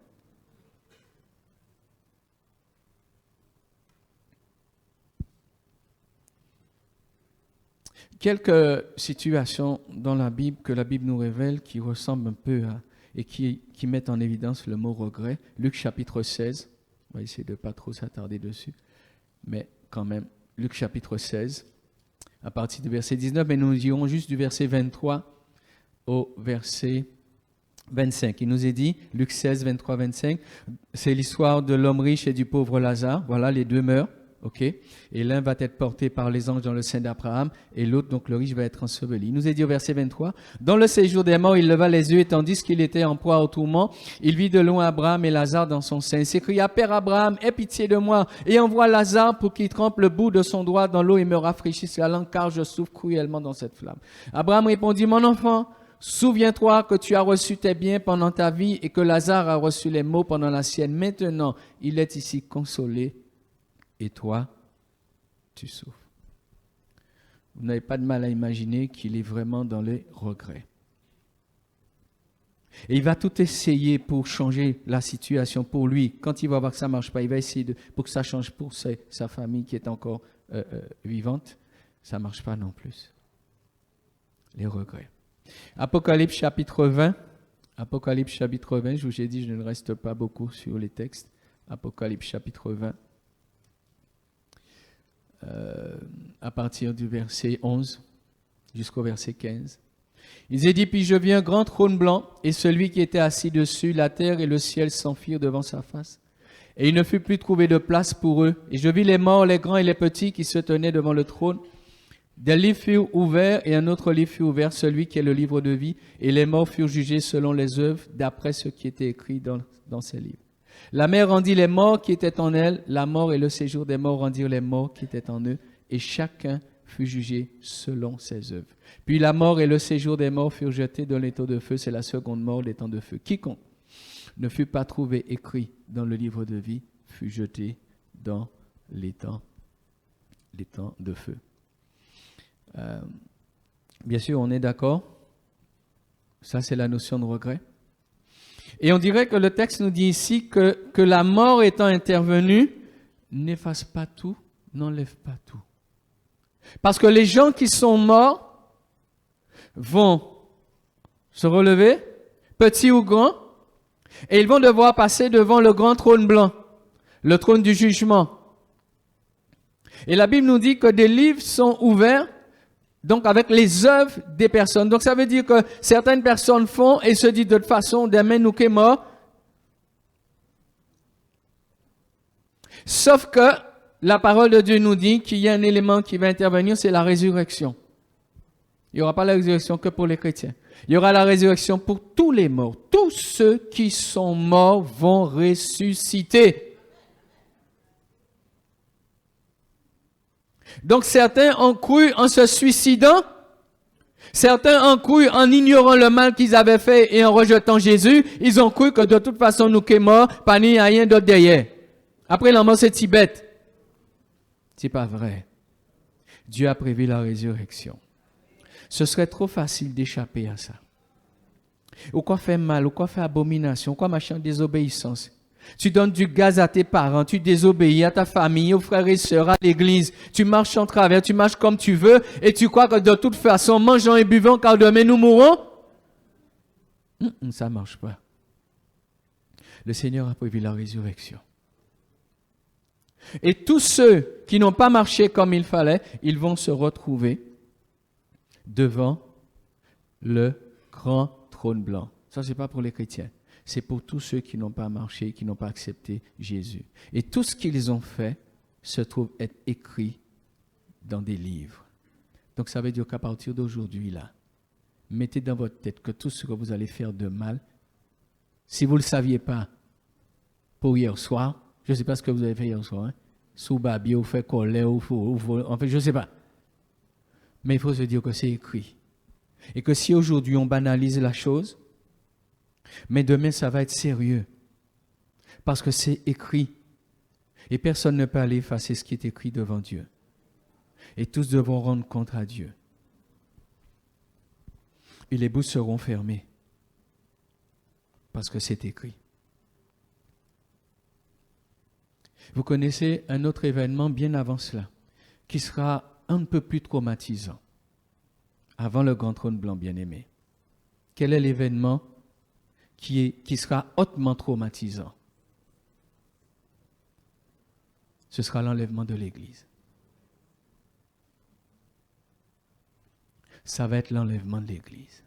S3: Quelques situations dans la Bible que la Bible nous révèle qui ressemblent un peu à, et qui mettent en évidence le mot regret. Luc chapitre 16, on va essayer de ne pas trop s'attarder dessus, mais quand même, Luc chapitre 16, à partir du verset 19, mais nous irons juste du verset 23 au verset 25. Il nous est dit, Luc 16, 23, 25, c'est l'histoire de l'homme riche et du pauvre Lazare. Voilà, les deux meurent. Ok, et l'un va être porté par les anges dans le sein d'Abraham, et l'autre, donc le riche, va être enseveli. Il nous est dit au verset 23, dans le séjour des morts, il leva les yeux, et tandis qu'il était en proie au tourment, il vit de loin Abraham et Lazare dans son sein. Il s'écria, Père Abraham, aie pitié de moi, et envoie Lazare pour qu'il trempe le bout de son doigt dans l'eau et me rafraîchisse la langue, car je souffre cruellement dans cette flamme. Abraham répondit, mon enfant, souviens-toi que tu as reçu tes biens pendant ta vie, et que Lazare a reçu les maux pendant la sienne. Maintenant, il est ici consolé, et toi, tu souffres. Vous n'avez pas de mal à imaginer qu'il est vraiment dans les regrets. Et il va tout essayer pour changer la situation pour lui. Quand il va voir que ça ne marche pas, il va essayer pour que ça change pour sa famille qui est encore vivante. Ça ne marche pas non plus. Les regrets. Apocalypse chapitre 20. Apocalypse chapitre 20, je vous ai dit, je ne reste pas beaucoup sur les textes. Apocalypse chapitre 20. À partir du verset 11 jusqu'au verset 15. Il est dit, puis je vis un grand trône blanc, et celui qui était assis dessus, la terre et le ciel s'enfuirent devant sa face. Et il ne fut plus trouvé de place pour eux. Et je vis les morts, les grands et les petits qui se tenaient devant le trône. Des livres furent ouverts, et un autre livre fut ouvert, celui qui est le livre de vie. Et les morts furent jugés selon les œuvres, d'après ce qui était écrit dans ces livres. La mer rendit les morts qui étaient en elle, la mort et le séjour des morts rendirent les morts qui étaient en eux, et chacun fut jugé selon ses œuvres. Puis la mort et le séjour des morts furent jetés dans l'étau de feu, c'est la seconde mort, l'étang de feu. Quiconque ne fut pas trouvé écrit dans le livre de vie fut jeté dans l'étang de feu. Bien sûr, on est d'accord. Ça, c'est la notion de regret. Et on dirait que le texte nous dit ici que la mort étant intervenue, n'efface pas tout, n'enlève pas tout. Parce que les gens qui sont morts vont se relever, petits ou grands, et ils vont devoir passer devant le grand trône blanc, le trône du jugement. Et la Bible nous dit que des livres sont ouverts, donc avec les œuvres des personnes. Donc ça veut dire que certaines personnes font et se disent de toute façon, demain nous qui est mort. Sauf que la parole de Dieu nous dit qu'il y a un élément qui va intervenir, c'est la résurrection. Il n'y aura pas la résurrection que pour les chrétiens. Il y aura la résurrection pour tous les morts. Tous ceux qui sont morts vont ressusciter. Donc certains ont cru en se suicidant. Certains ont cru en ignorant le mal qu'ils avaient fait et en rejetant Jésus. Ils ont cru que de toute façon, nous qui sommes morts, pas ni rien d'autre derrière. Après la mort, c'est si bête. C'est pas vrai. Dieu a prévu la résurrection. Ce serait trop facile d'échapper à ça. Ou quoi faire mal, ou quoi faire abomination, ou quoi marcher en désobéissance. Tu donnes du gaz à tes parents, tu désobéis à ta famille, aux frères et sœurs, à l'église. Tu marches en travers, tu marches comme tu veux, et tu crois que de toute façon, mangeons et buvons, car demain nous mourrons. Ça ne marche pas. Le Seigneur a prévu la résurrection. Et tous ceux qui n'ont pas marché comme il fallait, ils vont se retrouver devant le grand trône blanc. Ça, ce n'est pas pour les chrétiens. C'est pour tous ceux qui n'ont pas marché, qui n'ont pas accepté Jésus. Et tout ce qu'ils ont fait se trouve être écrit dans des livres. Donc, ça veut dire qu'à partir d'aujourd'hui, là, mettez dans votre tête que tout ce que vous allez faire de mal, si vous ne le saviez pas pour hier soir, je ne sais pas ce que vous avez fait hier soir, hein? Sous babi, ou fait colère, ou en fait, je ne sais pas. Mais il faut se dire que c'est écrit. Et que si aujourd'hui on banalise la chose, mais demain ça va être sérieux. Parce que c'est écrit. Et personne ne peut aller effacer ce qui est écrit devant Dieu. Et tous devront rendre compte à Dieu. Et les bouches seront fermées. Parce que c'est écrit. Vous connaissez un autre événement bien avant cela, qui sera un peu plus traumatisant, avant le grand trône blanc bien-aimé. Quel est l'événement qui sera hautement traumatisant? Ce sera l'enlèvement de l'Église. Ça va être l'enlèvement de l'Église.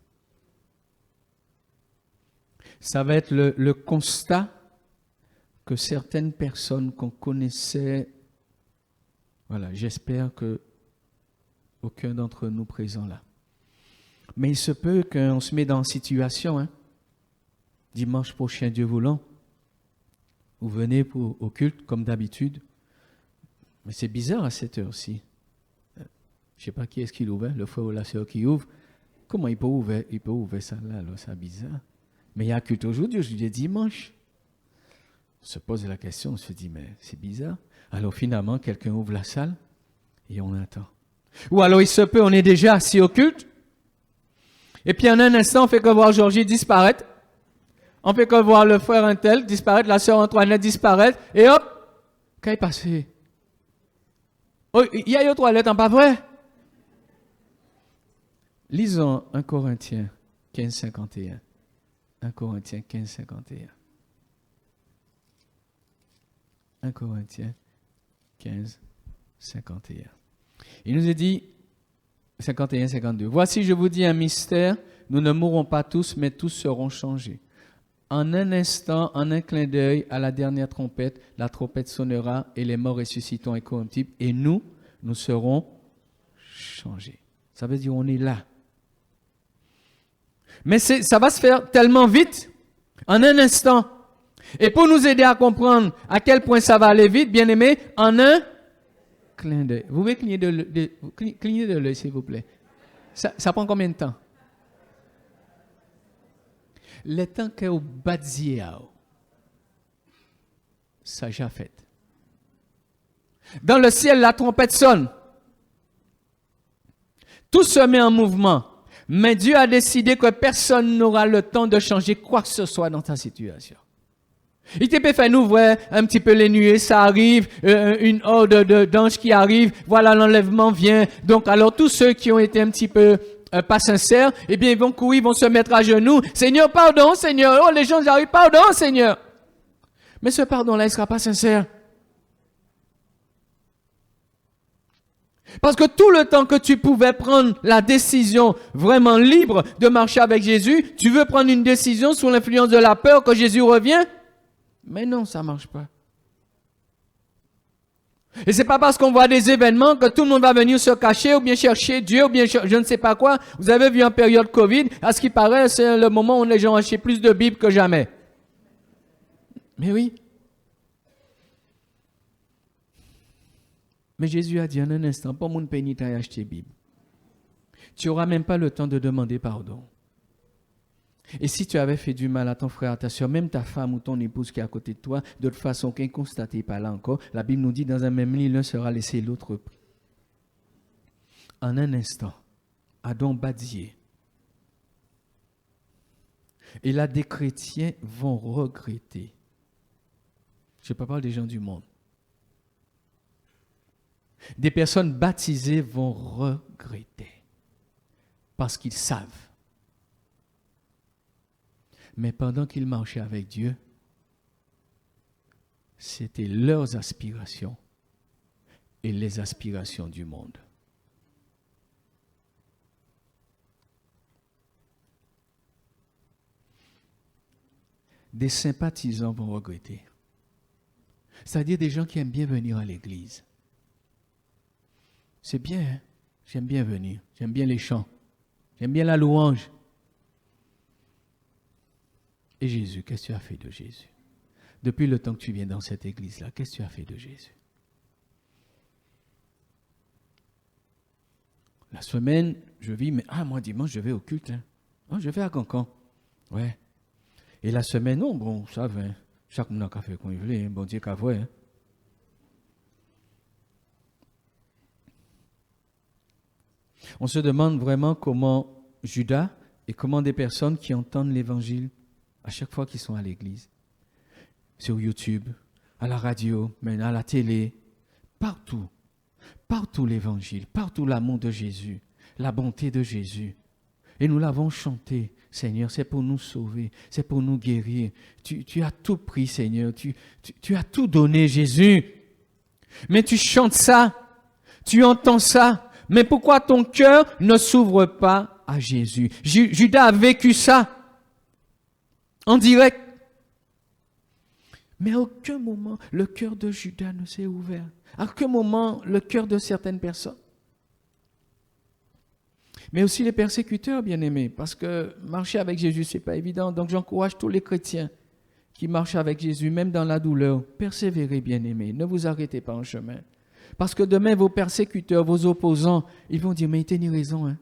S3: Ça va être le constat que certaines personnes qu'on connaissait, voilà, j'espère que aucun d'entre nous présents là. Mais il se peut qu'on se met dans une situation, hein. Dimanche prochain, Dieu voulant, vous venez au culte comme d'habitude. Mais c'est bizarre à cette heure-ci. Je ne sais pas qui est-ce qui l'ouvre, le frère ou la sœur qui ouvre. Comment il peut ouvrir ça là, alors c'est bizarre. Mais il y a culte aujourd'hui est dimanche. On se pose la question, on se dit, mais c'est bizarre. Alors finalement, quelqu'un ouvre la salle et on attend. Ou alors il se peut, on est déjà assis au culte. Et puis en un instant, on fait que voir Georgie disparaître. On fait que voir le frère un tel disparaître, la sœur Antoinette disparaître. Et hop, qu'est-ce qui est passé? Oh, il y a eu toilette, hein, pas vrai? Lisons 1 Corinthiens 15, 51. 1 Corinthiens 15, 51. 1 Corinthiens 15, 51. Il nous est dit, 51, 52. Voici, je vous dis un mystère, nous ne mourrons pas tous, mais tous seront changés. En un instant, en un clin d'œil, à la dernière trompette, la trompette sonnera et les morts ressusciteront incorruptibles et nous serons changés. Ça veut dire on est là. Mais ça va se faire tellement vite, en un instant. Et pour nous aider à comprendre à quel point ça va aller vite, bien aimé, en un clin d'œil. Vous pouvez cligner de l'œil, s'il vous plaît. Ça prend combien de temps? Le temps que vous bâtiez, ça j'ai fait. Dans le ciel, la trompette sonne. Tout se met en mouvement. Mais Dieu a décidé que personne n'aura le temps de changer quoi que ce soit dans ta situation. Il t'a fait nous voir un petit peu les nuées, ça arrive, une horde d'anges qui arrive, voilà l'enlèvement vient. Donc alors tous ceux qui ont été un petit peu pas sincères, eh bien ils vont courir, ils vont se mettre à genoux. Seigneur, pardon, Seigneur. Oh, les gens arrivent, pardon, Seigneur. Mais ce pardon-là, il ne sera pas sincère. Parce que tout le temps que tu pouvais prendre la décision vraiment libre de marcher avec Jésus, tu veux prendre une décision sous l'influence de la peur que Jésus revient? Mais non, ça ne marche pas. Et c'est pas parce qu'on voit des événements que tout le monde va venir se cacher ou bien chercher Dieu ou bien je ne sais pas quoi. Vous avez vu en période Covid, à ce qui paraît, c'est le moment où les gens achètent plus de Bibles que jamais. Mais oui. Mais Jésus a dit en un instant, pas mon pénit à acheter Bible. Tu n'auras même pas le temps de demander pardon. Et si tu avais fait du mal à ton frère, à ta soeur, même ta femme ou ton épouse qui est à côté de toi, de toute façon, qu'un constaté pas là encore, la Bible nous dit dans un même lit, l'un sera laissé, l'autre pris. En un instant, Adam badié. Et là, des chrétiens vont regretter. Je ne parle pas des gens du monde. Des personnes baptisées vont regretter parce qu'ils savent. Mais pendant qu'ils marchaient avec Dieu, c'était leurs aspirations et les aspirations du monde. Des sympathisants vont regretter. C'est-à-dire des gens qui aiment bien venir à l'église. C'est bien, hein? J'aime bien venir. J'aime bien les chants. J'aime bien la louange. Et Jésus, qu'est-ce que tu as fait de Jésus? Depuis le temps que tu viens dans cette église-là, qu'est-ce que tu as fait de Jésus? La semaine, je vis, mais moi dimanche, je vais au culte. Hein. Je vais à Cancan. Ouais. Et la semaine, non, bon, ça va. Hein. Chaque monde a fait comme il voulait. Hein. Bon Dieu qu'a vrai. Hein. On se demande vraiment comment Judas et comment des personnes qui entendent l'évangile à chaque fois qu'ils sont à l'église, sur YouTube, à la radio, maintenant à la télé, partout l'évangile, partout l'amour de Jésus, la bonté de Jésus. Et nous l'avons chanté, Seigneur, c'est pour nous sauver, c'est pour nous guérir. Tu as tout pris, Seigneur, tu as tout donné, Jésus. Mais tu chantes ça, tu entends ça, mais pourquoi ton cœur ne s'ouvre pas à Jésus? Judas a vécu ça. En direct. Mais à aucun moment, le cœur de Judas ne s'est ouvert. À aucun moment, le cœur de certaines personnes. Mais aussi les persécuteurs, bien-aimés, parce que marcher avec Jésus, ce n'est pas évident. Donc j'encourage tous les chrétiens qui marchent avec Jésus, même dans la douleur. Persévérez, bien-aimés. Ne vous arrêtez pas en chemin. Parce que demain, vos persécuteurs, vos opposants, ils vont dire, mais il tenait raison, hein.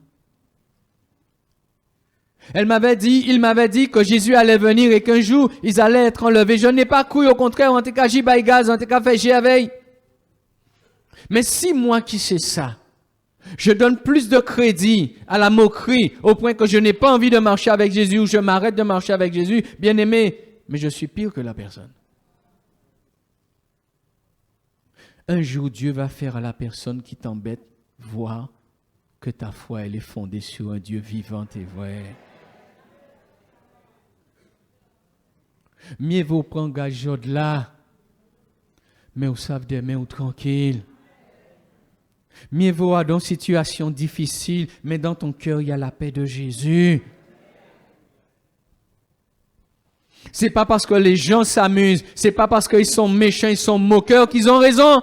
S3: Il m'avait dit que Jésus allait venir et qu'un jour, ils allaient être enlevés. Je n'ai pas cru, au contraire, en tout cas, j'y baille gaz, en tout cas, fait j'y avais. Mais si moi qui sais ça, je donne plus de crédit à la moquerie, au point que je n'ai pas envie de marcher avec Jésus ou je m'arrête de marcher avec Jésus, bien aimé, mais je suis pire que la personne. Un jour, Dieu va faire à la personne qui t'embête voir que ta foi, elle est fondée sur un Dieu vivant et vrai. Mieux vaut prendre gage de là, mais vous savez demain ou tranquille. Mieux vaut dans une situation difficile, mais dans ton cœur, il y a la paix de Jésus. C'est pas parce que les gens s'amusent, c'est pas parce qu'ils sont méchants, ils sont moqueurs qu'ils ont raison.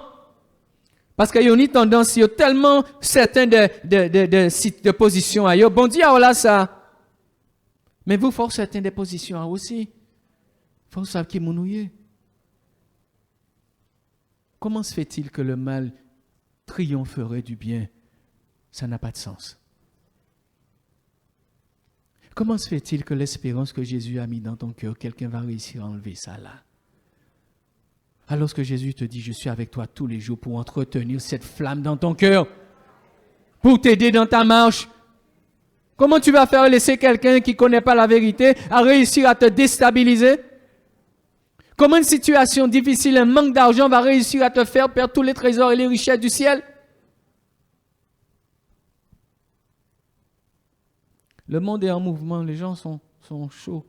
S3: Parce qu'il y a une tendance, il y a tellement certains de positions ailleurs. Bon Dieu, là ça. Mais vous, force certaines des positions aussi. Il faut savoir qui mounouillé. Comment se fait-il que le mal triompherait du bien? Ça n'a pas de sens. Comment se fait-il que l'espérance que Jésus a mis dans ton cœur, quelqu'un va réussir à enlever ça là? Alors que Jésus te dit, je suis avec toi tous les jours pour entretenir cette flamme dans ton cœur, pour t'aider dans ta marche. Comment tu vas faire laisser quelqu'un qui ne connaît pas la vérité à réussir à te déstabiliser? Comment une situation difficile, un manque d'argent va réussir à te faire perdre tous les trésors et les richesses du ciel? Le monde est en mouvement, les gens sont chauds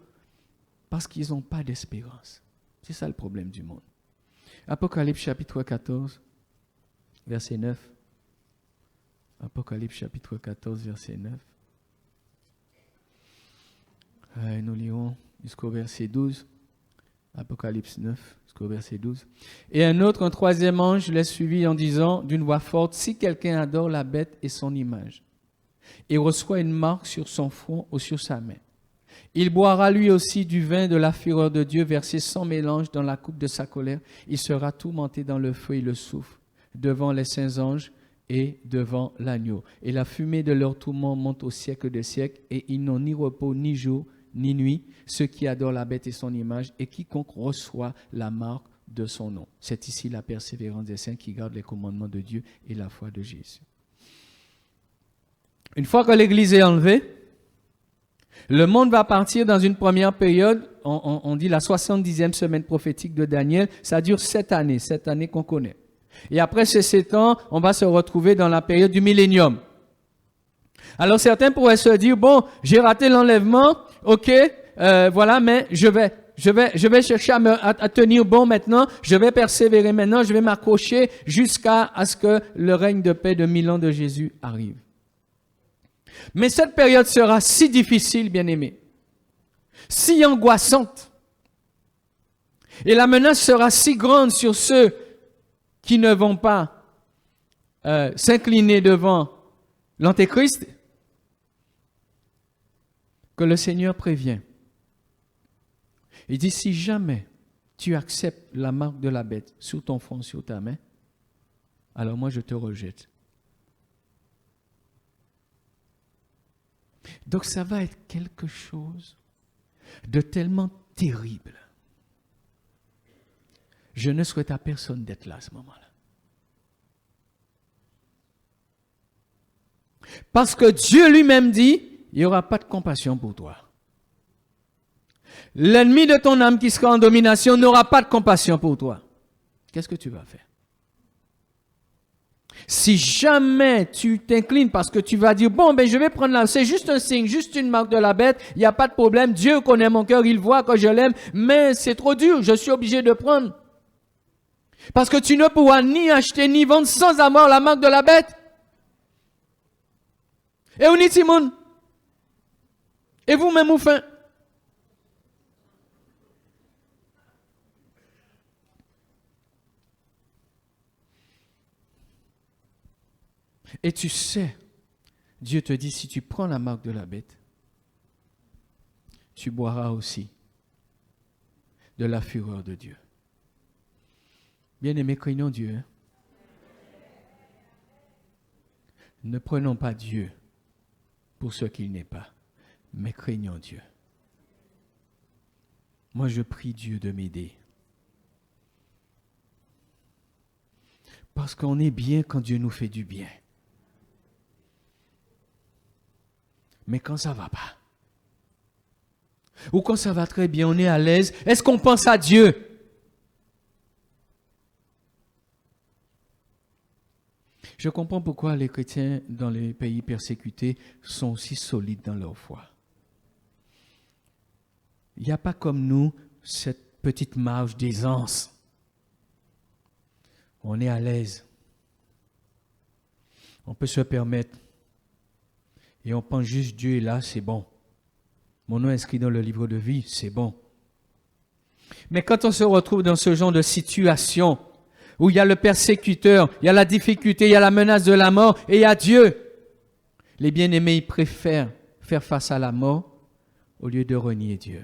S3: parce qu'ils n'ont pas d'espérance. C'est ça le problème du monde. Apocalypse chapitre 14, verset 9. Apocalypse chapitre 14, verset 9. Nous lirons jusqu'au verset 12. Apocalypse 9, jusqu'au verset 12. Et un troisième ange les suivit en disant d'une voix forte, si quelqu'un adore la bête et son image, et reçoit une marque sur son front ou sur sa main, il boira lui aussi du vin de la fureur de Dieu versé sans mélange dans la coupe de sa colère. Il sera tourmenté dans le feu et le soufre, devant les saints anges et devant l'agneau. Et la fumée de leur tourment monte au siècle des siècles, et ils n'ont ni repos, ni jour, ni nuit, ceux qui adorent la bête et son image, et quiconque reçoit la marque de son nom. C'est ici la persévérance des saints qui gardent les commandements de Dieu et la foi de Jésus. Une fois que l'Église est enlevée, le monde va partir dans une première période, on dit la 70e semaine prophétique de Daniel, ça dure 7 années qu'on connaît. Et après ces 7 ans, on va se retrouver dans la période du millénium. Alors certains pourraient se dire, bon, j'ai raté l'enlèvement, ok, voilà, mais je vais chercher à tenir bon maintenant, je vais persévérer maintenant, je vais m'accrocher jusqu'à ce que le règne de paix de 1000 ans de Jésus arrive. Mais cette période sera si difficile, bien-aimés, si angoissante, et la menace sera si grande sur ceux qui ne vont pas s'incliner devant l'Antéchrist, que le Seigneur prévient. Il dit, si jamais tu acceptes la marque de la bête sur ton front, sur ta main, alors moi je te rejette. Donc ça va être quelque chose de tellement terrible. Je ne souhaite à personne d'être là à ce moment-là. Parce que Dieu lui-même dit, il n'y aura pas de compassion pour toi. L'ennemi de ton âme qui sera en domination n'aura pas de compassion pour toi. Qu'est-ce que tu vas faire? Si jamais tu t'inclines parce que tu vas dire, bon, ben je vais prendre là, c'est juste un signe, juste une marque de la bête, il n'y a pas de problème, Dieu connaît mon cœur, il voit que je l'aime, mais c'est trop dur, je suis obligé de prendre. Parce que tu ne pourras ni acheter ni vendre sans avoir la marque de la bête. Et on est Timon. Et vous-même, vous faites. Et tu sais, Dieu te dit, si tu prends la marque de la bête, tu boiras aussi de la fureur de Dieu. Bien-aimés, craignons Dieu. Hein? Ne prenons pas Dieu pour ce qu'il n'est pas, mais craignons Dieu. Moi, je prie Dieu de m'aider. Parce qu'on est bien quand Dieu nous fait du bien. Mais quand ça ne va pas, ou quand ça va très bien, on est à l'aise, est-ce qu'on pense à Dieu? Je comprends pourquoi les chrétiens dans les pays persécutés sont aussi solides dans leur foi. Il n'y a pas comme nous cette petite marge d'aisance. On est à l'aise. On peut se permettre. Et on pense juste Dieu est là, c'est bon. Mon nom est inscrit dans le livre de vie, c'est bon. Mais quand on se retrouve dans ce genre de situation où il y a le persécuteur, il y a la difficulté, il y a la menace de la mort et il y a Dieu, les bien-aimés, ils préfèrent faire face à la mort au lieu de renier Dieu.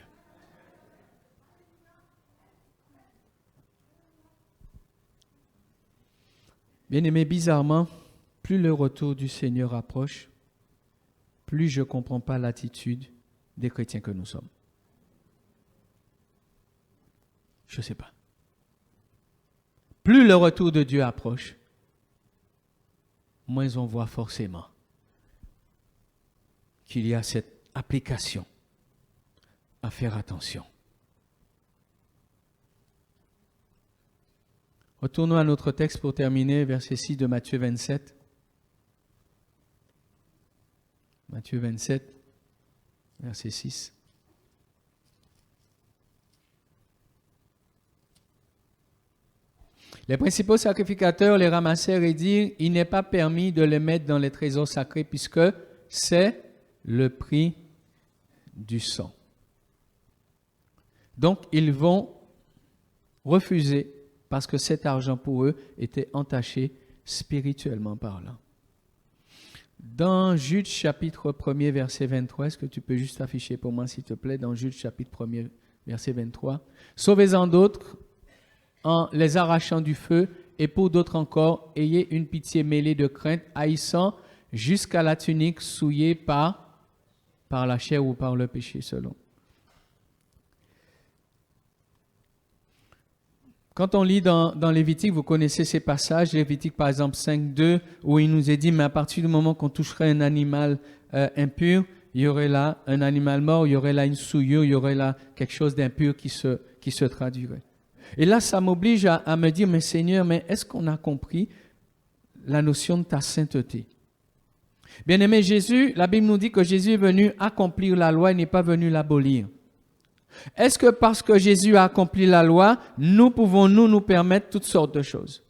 S3: Bien-aimés, bizarrement, plus le retour du Seigneur approche, plus je ne comprends pas l'attitude des chrétiens que nous sommes. Je ne sais pas. Plus le retour de Dieu approche, moins on voit forcément qu'il y a cette application à faire attention. Retournons à notre texte pour terminer, verset 6 de Matthieu 27. Matthieu 27, verset 6. Les principaux sacrificateurs les ramassèrent et dirent, il n'est pas permis de les mettre dans les trésors sacrés puisque c'est le prix du sang. Donc, ils vont refusé parce que cet argent pour eux était entaché spirituellement parlant. Dans Jude chapitre 1er verset 23, est-ce que tu peux juste afficher pour moi s'il te plaît, dans Jude chapitre 1er verset 23, sauvez-en d'autres en les arrachant du feu, et pour d'autres encore, ayez une pitié mêlée de crainte, haïssant jusqu'à la tunique souillée par la chair ou par le péché selon. Quand on lit dans Lévitique, vous connaissez ces passages, Lévitique par exemple 5.2, où il nous est dit, mais à partir du moment qu'on toucherait un animal impur, il y aurait là un animal mort, il y aurait là une souillure, il y aurait là quelque chose d'impur qui se traduirait. Et là, ça m'oblige à me dire, mais Seigneur, mais est-ce qu'on a compris la notion de ta sainteté? Bien-aimé Jésus, la Bible nous dit que Jésus est venu accomplir la loi, il n'est pas venu l'abolir. Est-ce que parce que Jésus a accompli la loi, nous pouvons nous permettre toutes sortes de choses?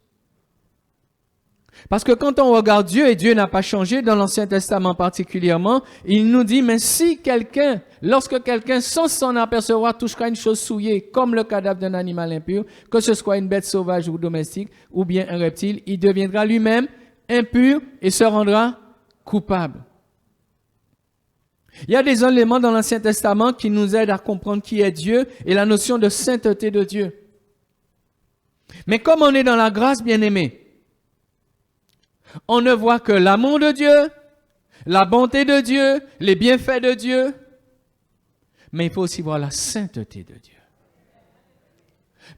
S3: Parce que quand on regarde Dieu, et Dieu n'a pas changé dans l'Ancien Testament particulièrement, il nous dit, mais si quelqu'un, lorsque quelqu'un sans s'en apercevoir touchera une chose souillée, comme le cadavre d'un animal impur, que ce soit une bête sauvage ou domestique, ou bien un reptile, il deviendra lui-même impur et se rendra coupable. Il y a des éléments dans l'Ancien Testament qui nous aident à comprendre qui est Dieu et la notion de sainteté de Dieu. Mais comme on est dans la grâce, bien-aimé, on ne voit que l'amour de Dieu, la bonté de Dieu, les bienfaits de Dieu, mais il faut aussi voir la sainteté de Dieu.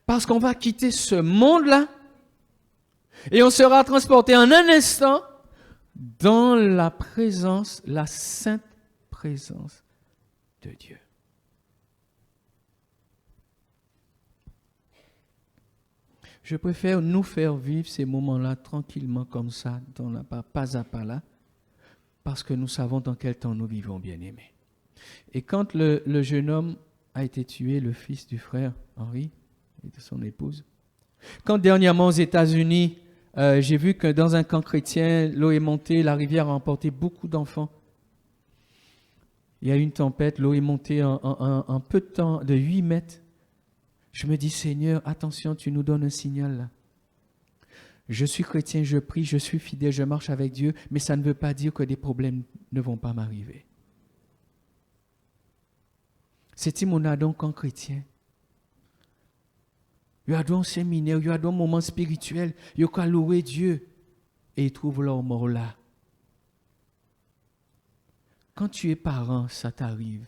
S3: Parce qu'on va quitter ce monde-là et on sera transporté en un instant dans la présence, la sainte présence de Dieu. Je préfère nous faire vivre ces moments-là tranquillement comme ça, pas à pas là, parce que nous savons dans quel temps nous vivons, bien-aimés. Et quand le jeune homme a été tué, le fils du frère Henri et de son épouse, quand dernièrement aux États-Unis, j'ai vu que dans un camp chrétien, l'eau est montée, la rivière a emporté beaucoup d'enfants. Il y a eu une tempête, l'eau est montée en peu de temps, de 8 mètres. Je me dis, Seigneur, attention, tu nous donnes un signal là. Je suis chrétien, je prie, je suis fidèle, je marche avec Dieu, mais ça ne veut pas dire que des problèmes ne vont pas m'arriver. C'est mon donc en chrétien. Il y a un séminaire, il y a un moment spirituel, il y a louer Dieu et ils trouvent leur mort là. Quand tu es parent, ça t'arrive.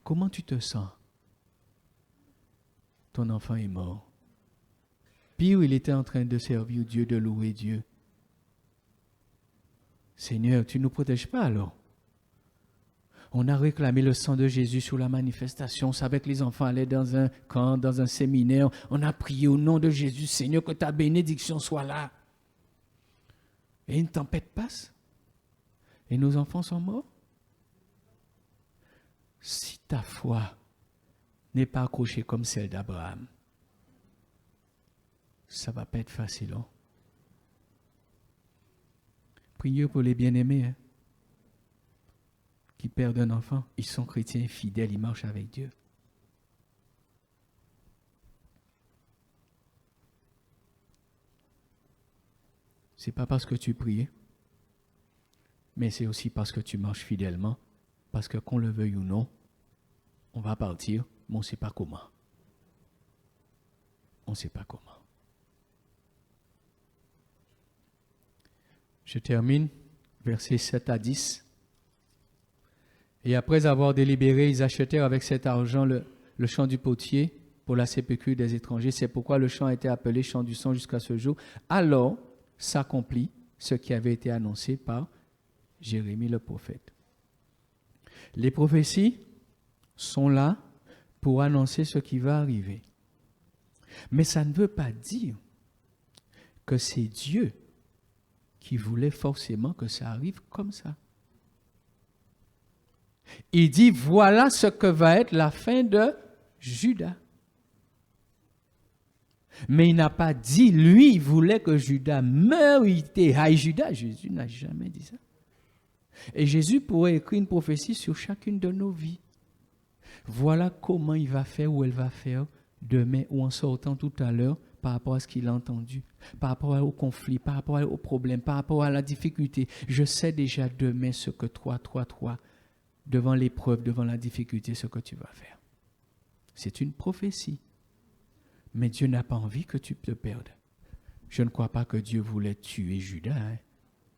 S3: Comment tu te sens? Ton enfant est mort. Pire, il était en train de servir Dieu, de louer Dieu. Seigneur, tu ne nous protèges pas alors? On a réclamé le sang de Jésus sur la manifestation. On savait que les enfants allaient dans un camp, dans un séminaire. On a prié au nom de Jésus, Seigneur, que ta bénédiction soit là. Et une tempête passe. Et nos enfants sont morts. Si ta foi n'est pas accrochée comme celle d'Abraham, ça ne va pas être facile. Hein? Priez pour les bien-aimés qui perdent un enfant. Ils sont chrétiens fidèles, ils marchent avec Dieu. Ce n'est pas parce que tu pries, mais c'est aussi parce que tu marches fidèlement. Parce que qu'on le veuille ou non, on va partir, mais on ne sait pas comment. On ne sait pas comment. Je termine, versets 7 à 10. Et après avoir délibéré, ils achetèrent avec cet argent le champ du potier pour la sépulture des étrangers. C'est pourquoi le champ a été appelé champ du sang jusqu'à ce jour. Alors s'accomplit ce qui avait été annoncé par Jérémie le prophète. Les prophéties sont là pour annoncer ce qui va arriver. Mais ça ne veut pas dire que c'est Dieu qui voulait forcément que ça arrive comme ça. Il dit, voilà ce que va être la fin de Judas. Mais il n'a pas dit, lui, il voulait que Judas meure, il était haï Judas. Jésus n'a jamais dit ça. Et Jésus pourrait écrire une prophétie sur chacune de nos vies. Voilà comment il va faire ou elle va faire demain ou en sortant tout à l'heure par rapport à ce qu'il a entendu, par rapport au conflit, par rapport au problème, par rapport à la difficulté. Je sais déjà demain ce que toi, devant l'épreuve, devant la difficulté, ce que tu vas faire. C'est une prophétie. Mais Dieu n'a pas envie que tu te perdes. Je ne crois pas que Dieu voulait tuer Judas. Hein.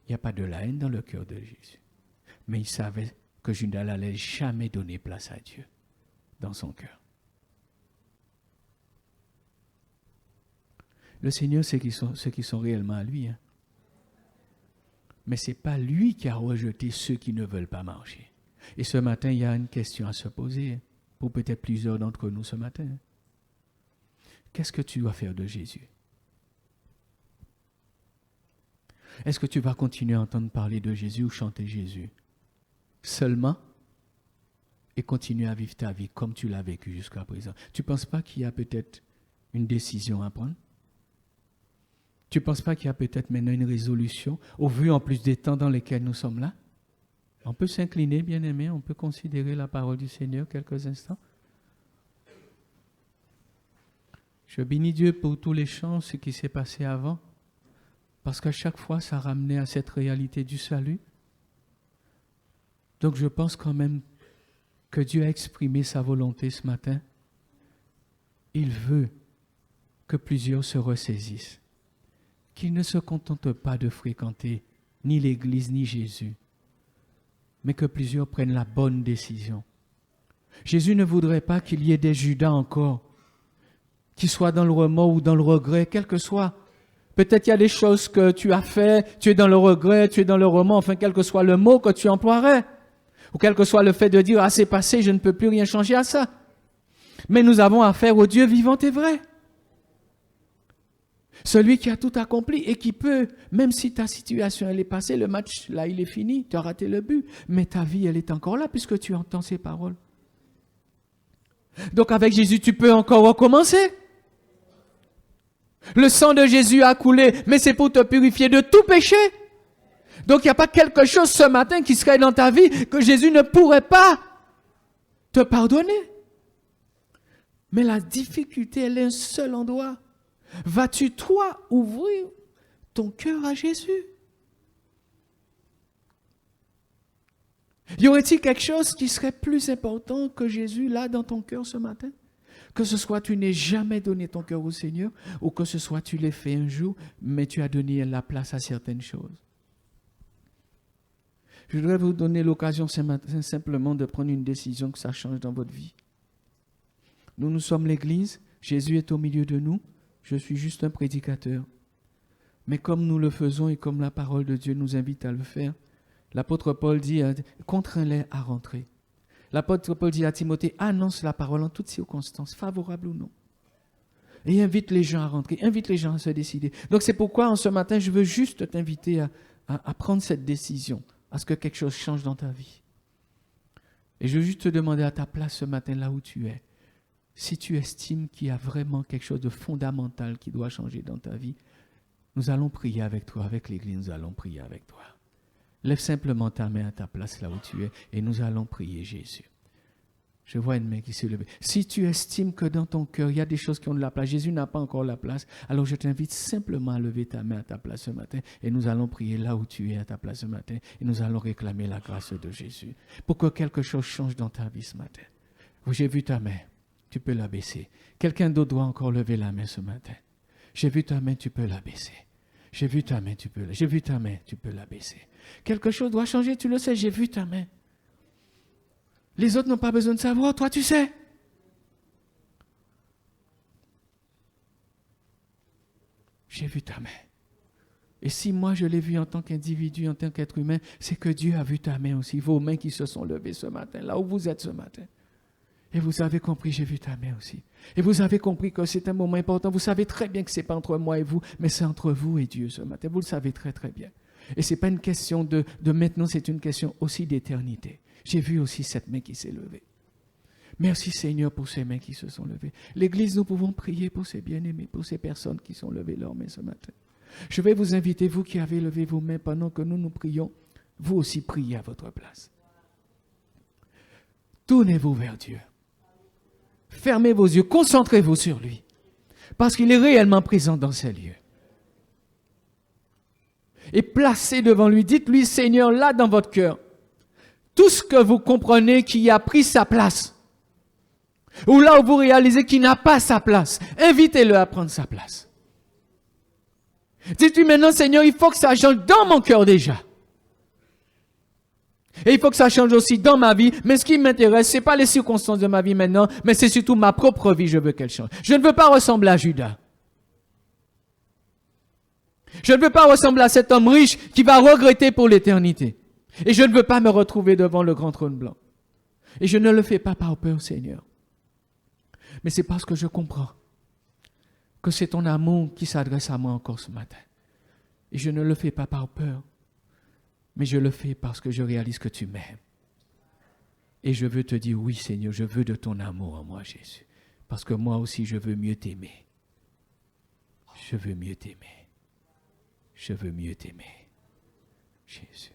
S3: Il n'y a pas de la haine dans le cœur de Jésus. Mais il savait que Judas n'allait jamais donner place à Dieu dans son cœur. Le Seigneur sait ceux qui sont réellement à lui. Hein. Mais ce n'est pas lui qui a rejeté ceux qui ne veulent pas marcher. Et ce matin, il y a une question à se poser pour peut-être plusieurs d'entre nous ce matin. Qu'est-ce que tu dois faire de Jésus? Est-ce que tu vas continuer à entendre parler de Jésus ou chanter Jésus seulement et continuer à vivre ta vie comme tu l'as vécu jusqu'à présent? Tu ne penses pas qu'il y a peut-être une décision à prendre? Tu ne penses pas qu'il y a peut-être maintenant une résolution au vu en plus des temps dans lesquels nous sommes là? On peut s'incliner, bien-aimé, on peut considérer la parole du Seigneur quelques instants. Je bénis Dieu pour tous les chants, ce qui s'est passé avant, parce qu'à chaque fois, ça ramenait à cette réalité du salut. Donc je pense quand même que Dieu a exprimé sa volonté ce matin. Il veut que plusieurs se ressaisissent, qu'ils ne se contentent pas de fréquenter ni l'Église ni Jésus, mais que plusieurs prennent la bonne décision. Jésus ne voudrait pas qu'il y ait des Judas encore, qui soient dans le remords ou dans le regret, quel que soit. Peut-être il y a des choses que tu as fait, tu es dans le regret, tu es dans le remords, enfin quel que soit le mot que tu emploierais, ou quel que soit le fait de dire « Ah, c'est passé, je ne peux plus rien changer à ça ». Mais nous avons affaire au Dieu vivant et vrai. Celui qui a tout accompli et qui peut, même si ta situation elle est passée, le match là il est fini, tu as raté le but, mais ta vie elle est encore là puisque tu entends ses paroles. Donc avec Jésus tu peux encore recommencer. Le sang de Jésus a coulé, mais c'est pour te purifier de tout péché. Donc il n'y a pas quelque chose ce matin qui serait dans ta vie que Jésus ne pourrait pas te pardonner. Mais la difficulté, elle est un seul endroit. Vas-tu, toi, ouvrir ton cœur à Jésus? Y aurait-il quelque chose qui serait plus important que Jésus là dans ton cœur ce matin? Que ce soit tu n'aies jamais donné ton cœur au Seigneur, ou que ce soit tu l'aies fait un jour, mais tu as donné la place à certaines choses. Je voudrais vous donner l'occasion ce matin simplement de prendre une décision que ça change dans votre vie. Nous sommes l'Église, Jésus est au milieu de nous, je suis juste un prédicateur. Mais comme nous le faisons et comme la parole de Dieu nous invite à le faire, l'apôtre Paul dit, contrains-les à rentrer. L'apôtre Paul dit à Timothée, annonce la parole en toutes circonstances, favorables ou non. Et invite les gens à rentrer, invite les gens à se décider. Donc c'est pourquoi en ce matin, je veux juste t'inviter à prendre cette décision, à ce que quelque chose change dans ta vie. Et je veux juste te demander à ta place ce matin, là où tu es, si tu estimes qu'il y a vraiment quelque chose de fondamental qui doit changer dans ta vie, nous allons prier avec toi, avec l'Église, nous allons prier avec toi. Lève simplement ta main à ta place là où tu es et nous allons prier Jésus. Je vois une main qui s'est levée. Si tu estimes que dans ton cœur, il y a des choses qui ont de la place, Jésus n'a pas encore la place, alors je t'invite simplement à lever ta main à ta place ce matin et nous allons prier là où tu es à ta place ce matin et nous allons réclamer la grâce de Jésus pour que quelque chose change dans ta vie ce matin. J'ai vu ta main, tu peux la baisser. Quelqu'un d'autre doit encore lever la main ce matin. J'ai vu ta main, tu peux la baisser. J'ai vu ta main, tu peux la baisser. Quelque chose doit changer, tu le sais, j'ai vu ta main. Les autres n'ont pas besoin de savoir, toi tu sais. J'ai vu ta main. Et si moi je l'ai vu en tant qu'individu, en tant qu'être humain, c'est que Dieu a vu ta main aussi, vos mains qui se sont levées ce matin, là où vous êtes ce matin. Et vous avez compris, j'ai vu ta main aussi. Et vous avez compris que c'est un moment important. Vous savez très bien que ce n'est pas entre moi et vous, mais c'est entre vous et Dieu ce matin. Vous le savez très très bien. Et ce n'est pas une question de maintenant, c'est une question aussi d'éternité. J'ai vu aussi cette main qui s'est levée. Merci Seigneur pour ces mains qui se sont levées. L'Église, nous pouvons prier pour ces bien-aimés, pour ces personnes qui sont levées leurs mains ce matin. Je vais vous inviter, vous qui avez levé vos mains pendant que nous prions, vous aussi priez à votre place. Tournez-vous vers Dieu. Fermez vos yeux, concentrez-vous sur lui. Parce qu'il est réellement présent dans ces lieux. Et placez devant lui, dites-lui, Seigneur, là dans votre cœur, tout ce que vous comprenez qui a pris sa place, ou là où vous réalisez qu'il n'a pas sa place, invitez-le à prendre sa place. Dites-lui maintenant, Seigneur, il faut que ça change dans mon cœur déjà. Et il faut que ça change aussi dans ma vie. Mais ce qui m'intéresse, ce n'est pas les circonstances de ma vie maintenant, mais c'est surtout ma propre vie, je veux qu'elle change. Je ne veux pas ressembler à Judas. Je ne veux pas ressembler à cet homme riche qui va regretter pour l'éternité. Et je ne veux pas me retrouver devant le grand trône blanc. Et je ne le fais pas par peur, Seigneur. Mais c'est parce que je comprends que c'est ton amour qui s'adresse à moi encore ce matin. Et je ne le fais pas par peur, mais je le fais parce que je réalise que tu m'aimes. Et je veux te dire, oui Seigneur, je veux de ton amour en moi, Jésus. Parce que moi aussi, je veux mieux t'aimer. Je veux mieux t'aimer. Je veux mieux t'aimer. Jésus.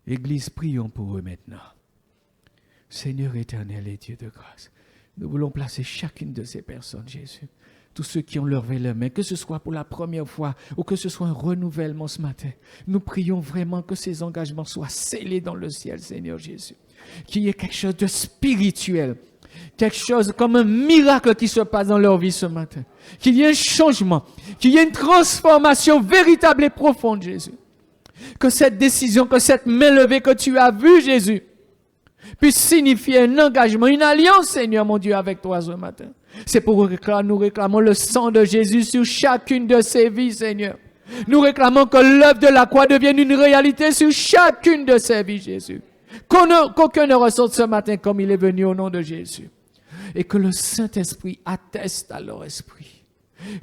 S3: Église, prions pour eux maintenant. Seigneur éternel et Dieu de grâce, nous voulons placer chacune de ces personnes, Jésus. Tous ceux qui ont levé leurs mains, que ce soit pour la première fois ou que ce soit un renouvellement ce matin. Nous prions vraiment que ces engagements soient scellés dans le ciel, Seigneur Jésus. Qu'il y ait quelque chose de spirituel, quelque chose comme un miracle qui se passe dans leur vie ce matin. Qu'il y ait un changement, qu'il y ait une transformation véritable et profonde, Jésus. Que cette décision, que cette main levée que tu as vue, Jésus, puisse signifier un engagement, une alliance, Seigneur mon Dieu, avec toi ce matin. C'est pour que nous réclamons le sang de Jésus sur chacune de ces vies, Seigneur. Nous réclamons que l'œuvre de la croix devienne une réalité sur chacune de ces vies, Jésus. Qu'aucun ne ressorte ce matin comme il est venu au nom de Jésus. Et que le Saint-Esprit atteste à leur esprit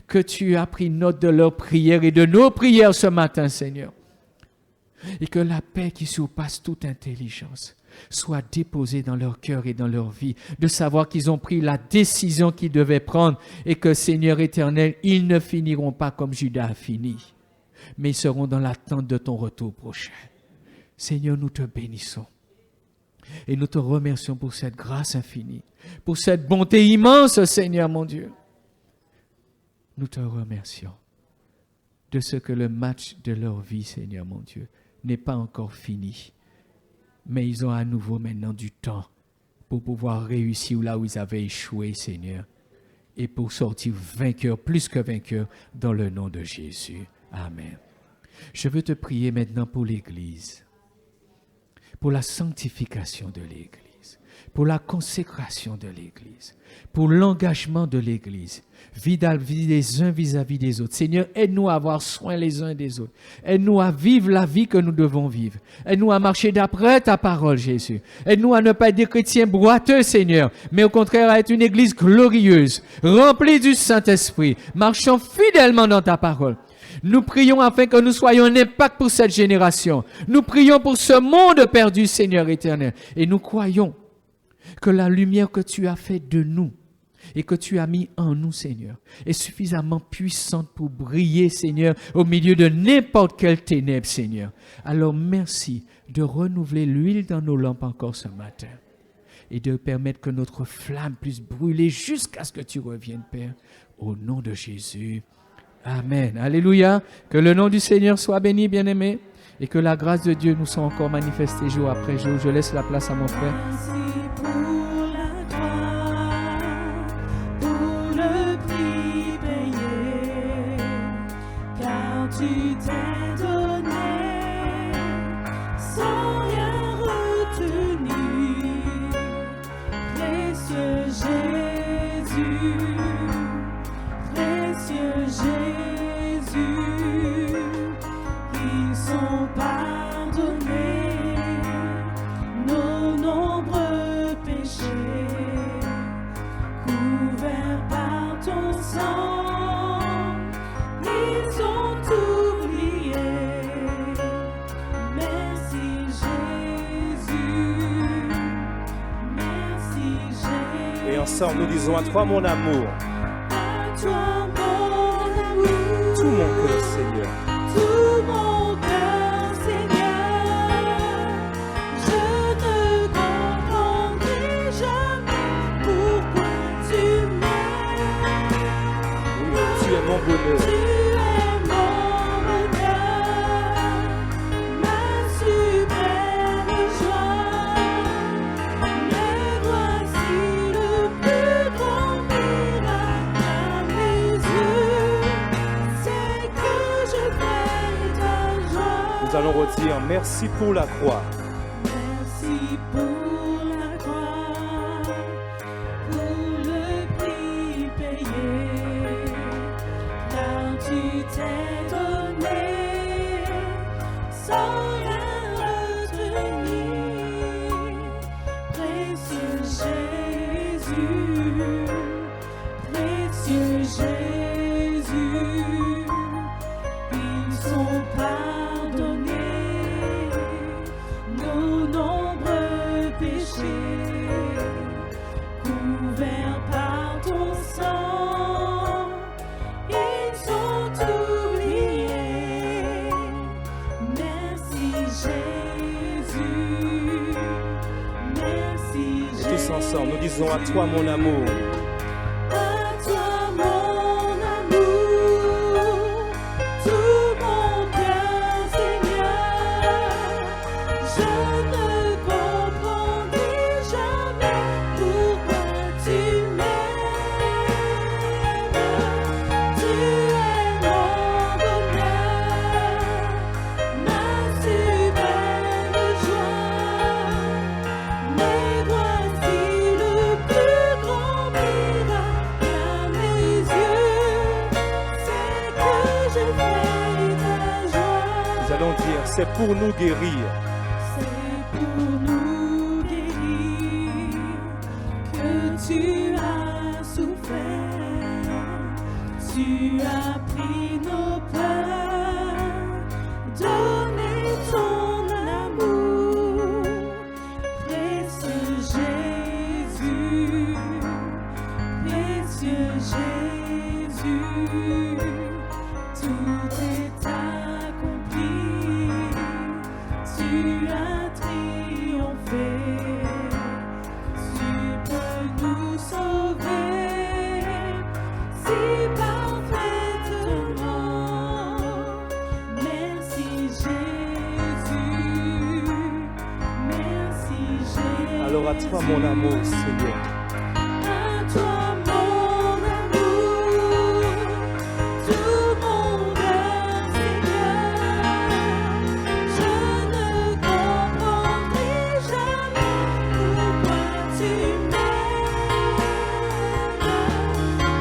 S3: que tu as pris note de leurs prières et de nos prières ce matin, Seigneur. Et que la paix qui surpasse toute intelligence soit déposée dans leur cœur et dans leur vie, de savoir qu'ils ont pris la décision qu'ils devaient prendre et que, Seigneur éternel, ils ne finiront pas comme Judas a fini, mais ils seront dans l'attente de ton retour prochain. Seigneur, nous te bénissons et nous te remercions pour cette grâce infinie, pour cette bonté immense, Seigneur mon Dieu. Nous te remercions de ce que le match de leur vie, Seigneur mon Dieu, n'est pas encore fini. Mais ils ont à nouveau maintenant du temps pour pouvoir réussir là où ils avaient échoué, Seigneur. Et pour sortir vainqueurs, plus que vainqueurs, dans le nom de Jésus. Amen. Je veux te prier maintenant pour l'Église, pour la sanctification de l'Église, pour la consécration de l'Église, pour l'engagement de l'Église, vis-à-vis des uns vis-à-vis des autres. Seigneur, aide-nous à avoir soin les uns des autres. Aide-nous à vivre la vie que nous devons vivre. Aide-nous à marcher d'après ta parole, Jésus. Aide-nous à ne pas être des chrétiens boiteux, Seigneur, mais au contraire à être une Église glorieuse, remplie du Saint-Esprit, marchant fidèlement dans ta parole. Nous prions afin que nous soyons un impact pour cette génération. Nous prions pour ce monde perdu, Seigneur éternel. Et nous croyons que la lumière que tu as faite de nous et que tu as mis en nous, Seigneur, est suffisamment puissante pour briller, Seigneur, au milieu de n'importe quelle ténèbre, Seigneur. Alors merci de renouveler l'huile dans nos lampes encore ce matin et de permettre que notre flamme puisse brûler jusqu'à ce que tu reviennes, Père, au nom de Jésus. Amen. Alléluia. Que le nom du Seigneur soit béni, bien-aimé, et que la grâce de Dieu nous soit encore manifestée jour après jour. Je laisse la place à mon frère.
S2: Merci pour la croix, pour le prix payé, car tu t'es donné sans rien retenir. Précieux Jésus, précieux Jésus, ils sont pardonnés nos nombreux péchés, couverts par ton sang, ils sont oubliés. Merci Jésus, merci Jésus.
S1: Et ensemble, nous disons à toi mon amour,
S2: À toi mon amour,
S1: tout mon cœur, Seigneur.
S2: tout mon cœur, Seigneur, je ne comprendrai jamais pourquoi
S1: tu es mon bonheur.
S2: Tu es mon bonheur, ma suprême joie. Mais voici le plus grand miracle à mes yeux, c'est que je fais ta joie.
S1: Nous allons redire merci pour la croix.
S2: Merci pour la croix, pour le prix payé, car tu t'es donné sans rien retenir. Précieux Jésus, ils sont pardonnés nos nombreux péchés, couverts par ton sang, ils sont oubliés. Merci Jésus, merci
S1: Et
S2: Jésus.
S1: tous ensemble, nous disons à toi mon amour.
S2: À toi mon amour, tout mon cœur Seigneur, je ne comprendrai jamais pourquoi tu m'aimes. Tu es mon bonheur, ma suprême joie. Mais voici le plus grand miracle à mes yeux, c'est que je fais ta joie.
S1: Nous allons dire c'est pour nous guérir.
S2: C'est pour nous guérir que tu as souffert. Tu as pris nos peurs, donné ton amour. Précieux Jésus, tout est accompli. Tu as triomphé, tu peux nous sauver si parfaitement. Merci Jésus, merci Jésus.
S1: Alors à toi mon amour Seigneur.
S2: À toi mon amour, tout mon cœur Seigneur, je ne comprendrai jamais pourquoi tu m'aimes.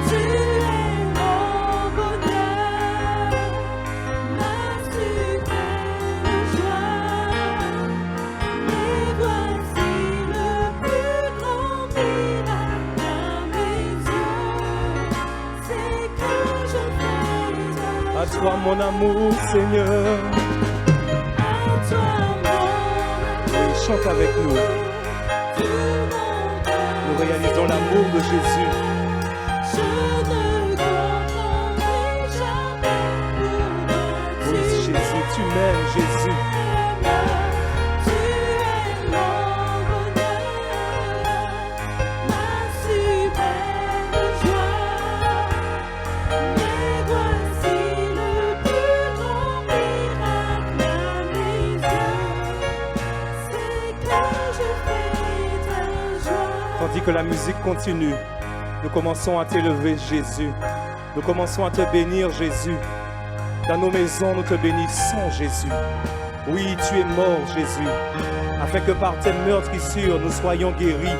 S2: Tu es mon bonheur, ma suprême joie. Mais voici le plus grand miracle à mes yeux, c'est que je fais ta
S1: À toi mon amour Seigneur.
S2: À toi mon
S1: Oui, chante avec nous.
S2: tout mon cœur.
S1: Nous réalisons l'amour de Jésus.
S2: Je ne comprendrai jamais pourquoi
S1: Oui,
S2: tu
S1: Jésus, tu m'aimes, Jésus.
S2: Tu es mon bonheur, ma suprême joie. Mais voici le plus grand miracle à mes yeux, c'est que je fais ta joie.
S1: Tandis que la musique continue, nous commençons à t'élever, Jésus. Nous commençons à te bénir, Jésus. Dans nos maisons, nous te bénissons, Jésus. Oui, tu es mort, Jésus, afin que par tes meurtrissures, nous soyons guéris.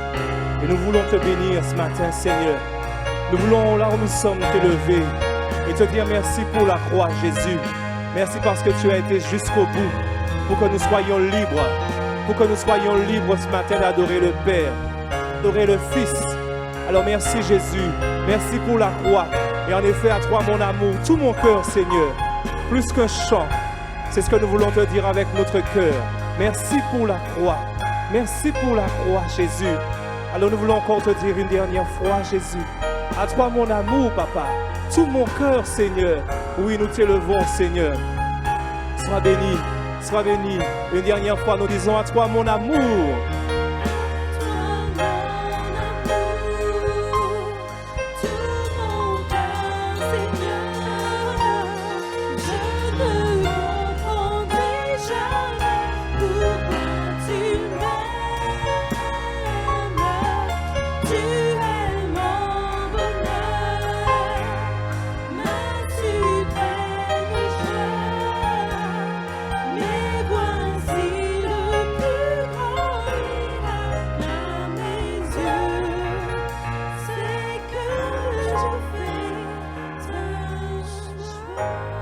S1: Et nous voulons te bénir ce matin, Seigneur. Nous voulons, là où nous sommes, t'élever et te dire merci pour la croix, Jésus. Merci parce que tu as été jusqu'au bout pour que nous soyons libres. Pour que nous soyons libres ce matin d'adorer le Père, d'adorer le Fils. Alors merci Jésus, merci pour la croix. Et en effet, à toi mon amour, tout mon cœur, Seigneur, plus qu'un chant, c'est ce que nous voulons te dire avec notre cœur. Merci pour la croix, merci pour la croix, Jésus. Alors nous voulons encore te dire une dernière fois, Jésus, à toi mon amour, Papa, tout mon cœur, Seigneur. Oui, nous t'élevons, Seigneur. Sois béni, sois béni. Une dernière fois, nous disons à toi mon amour.
S2: Tout mon cœur, Seigneur, Jésus.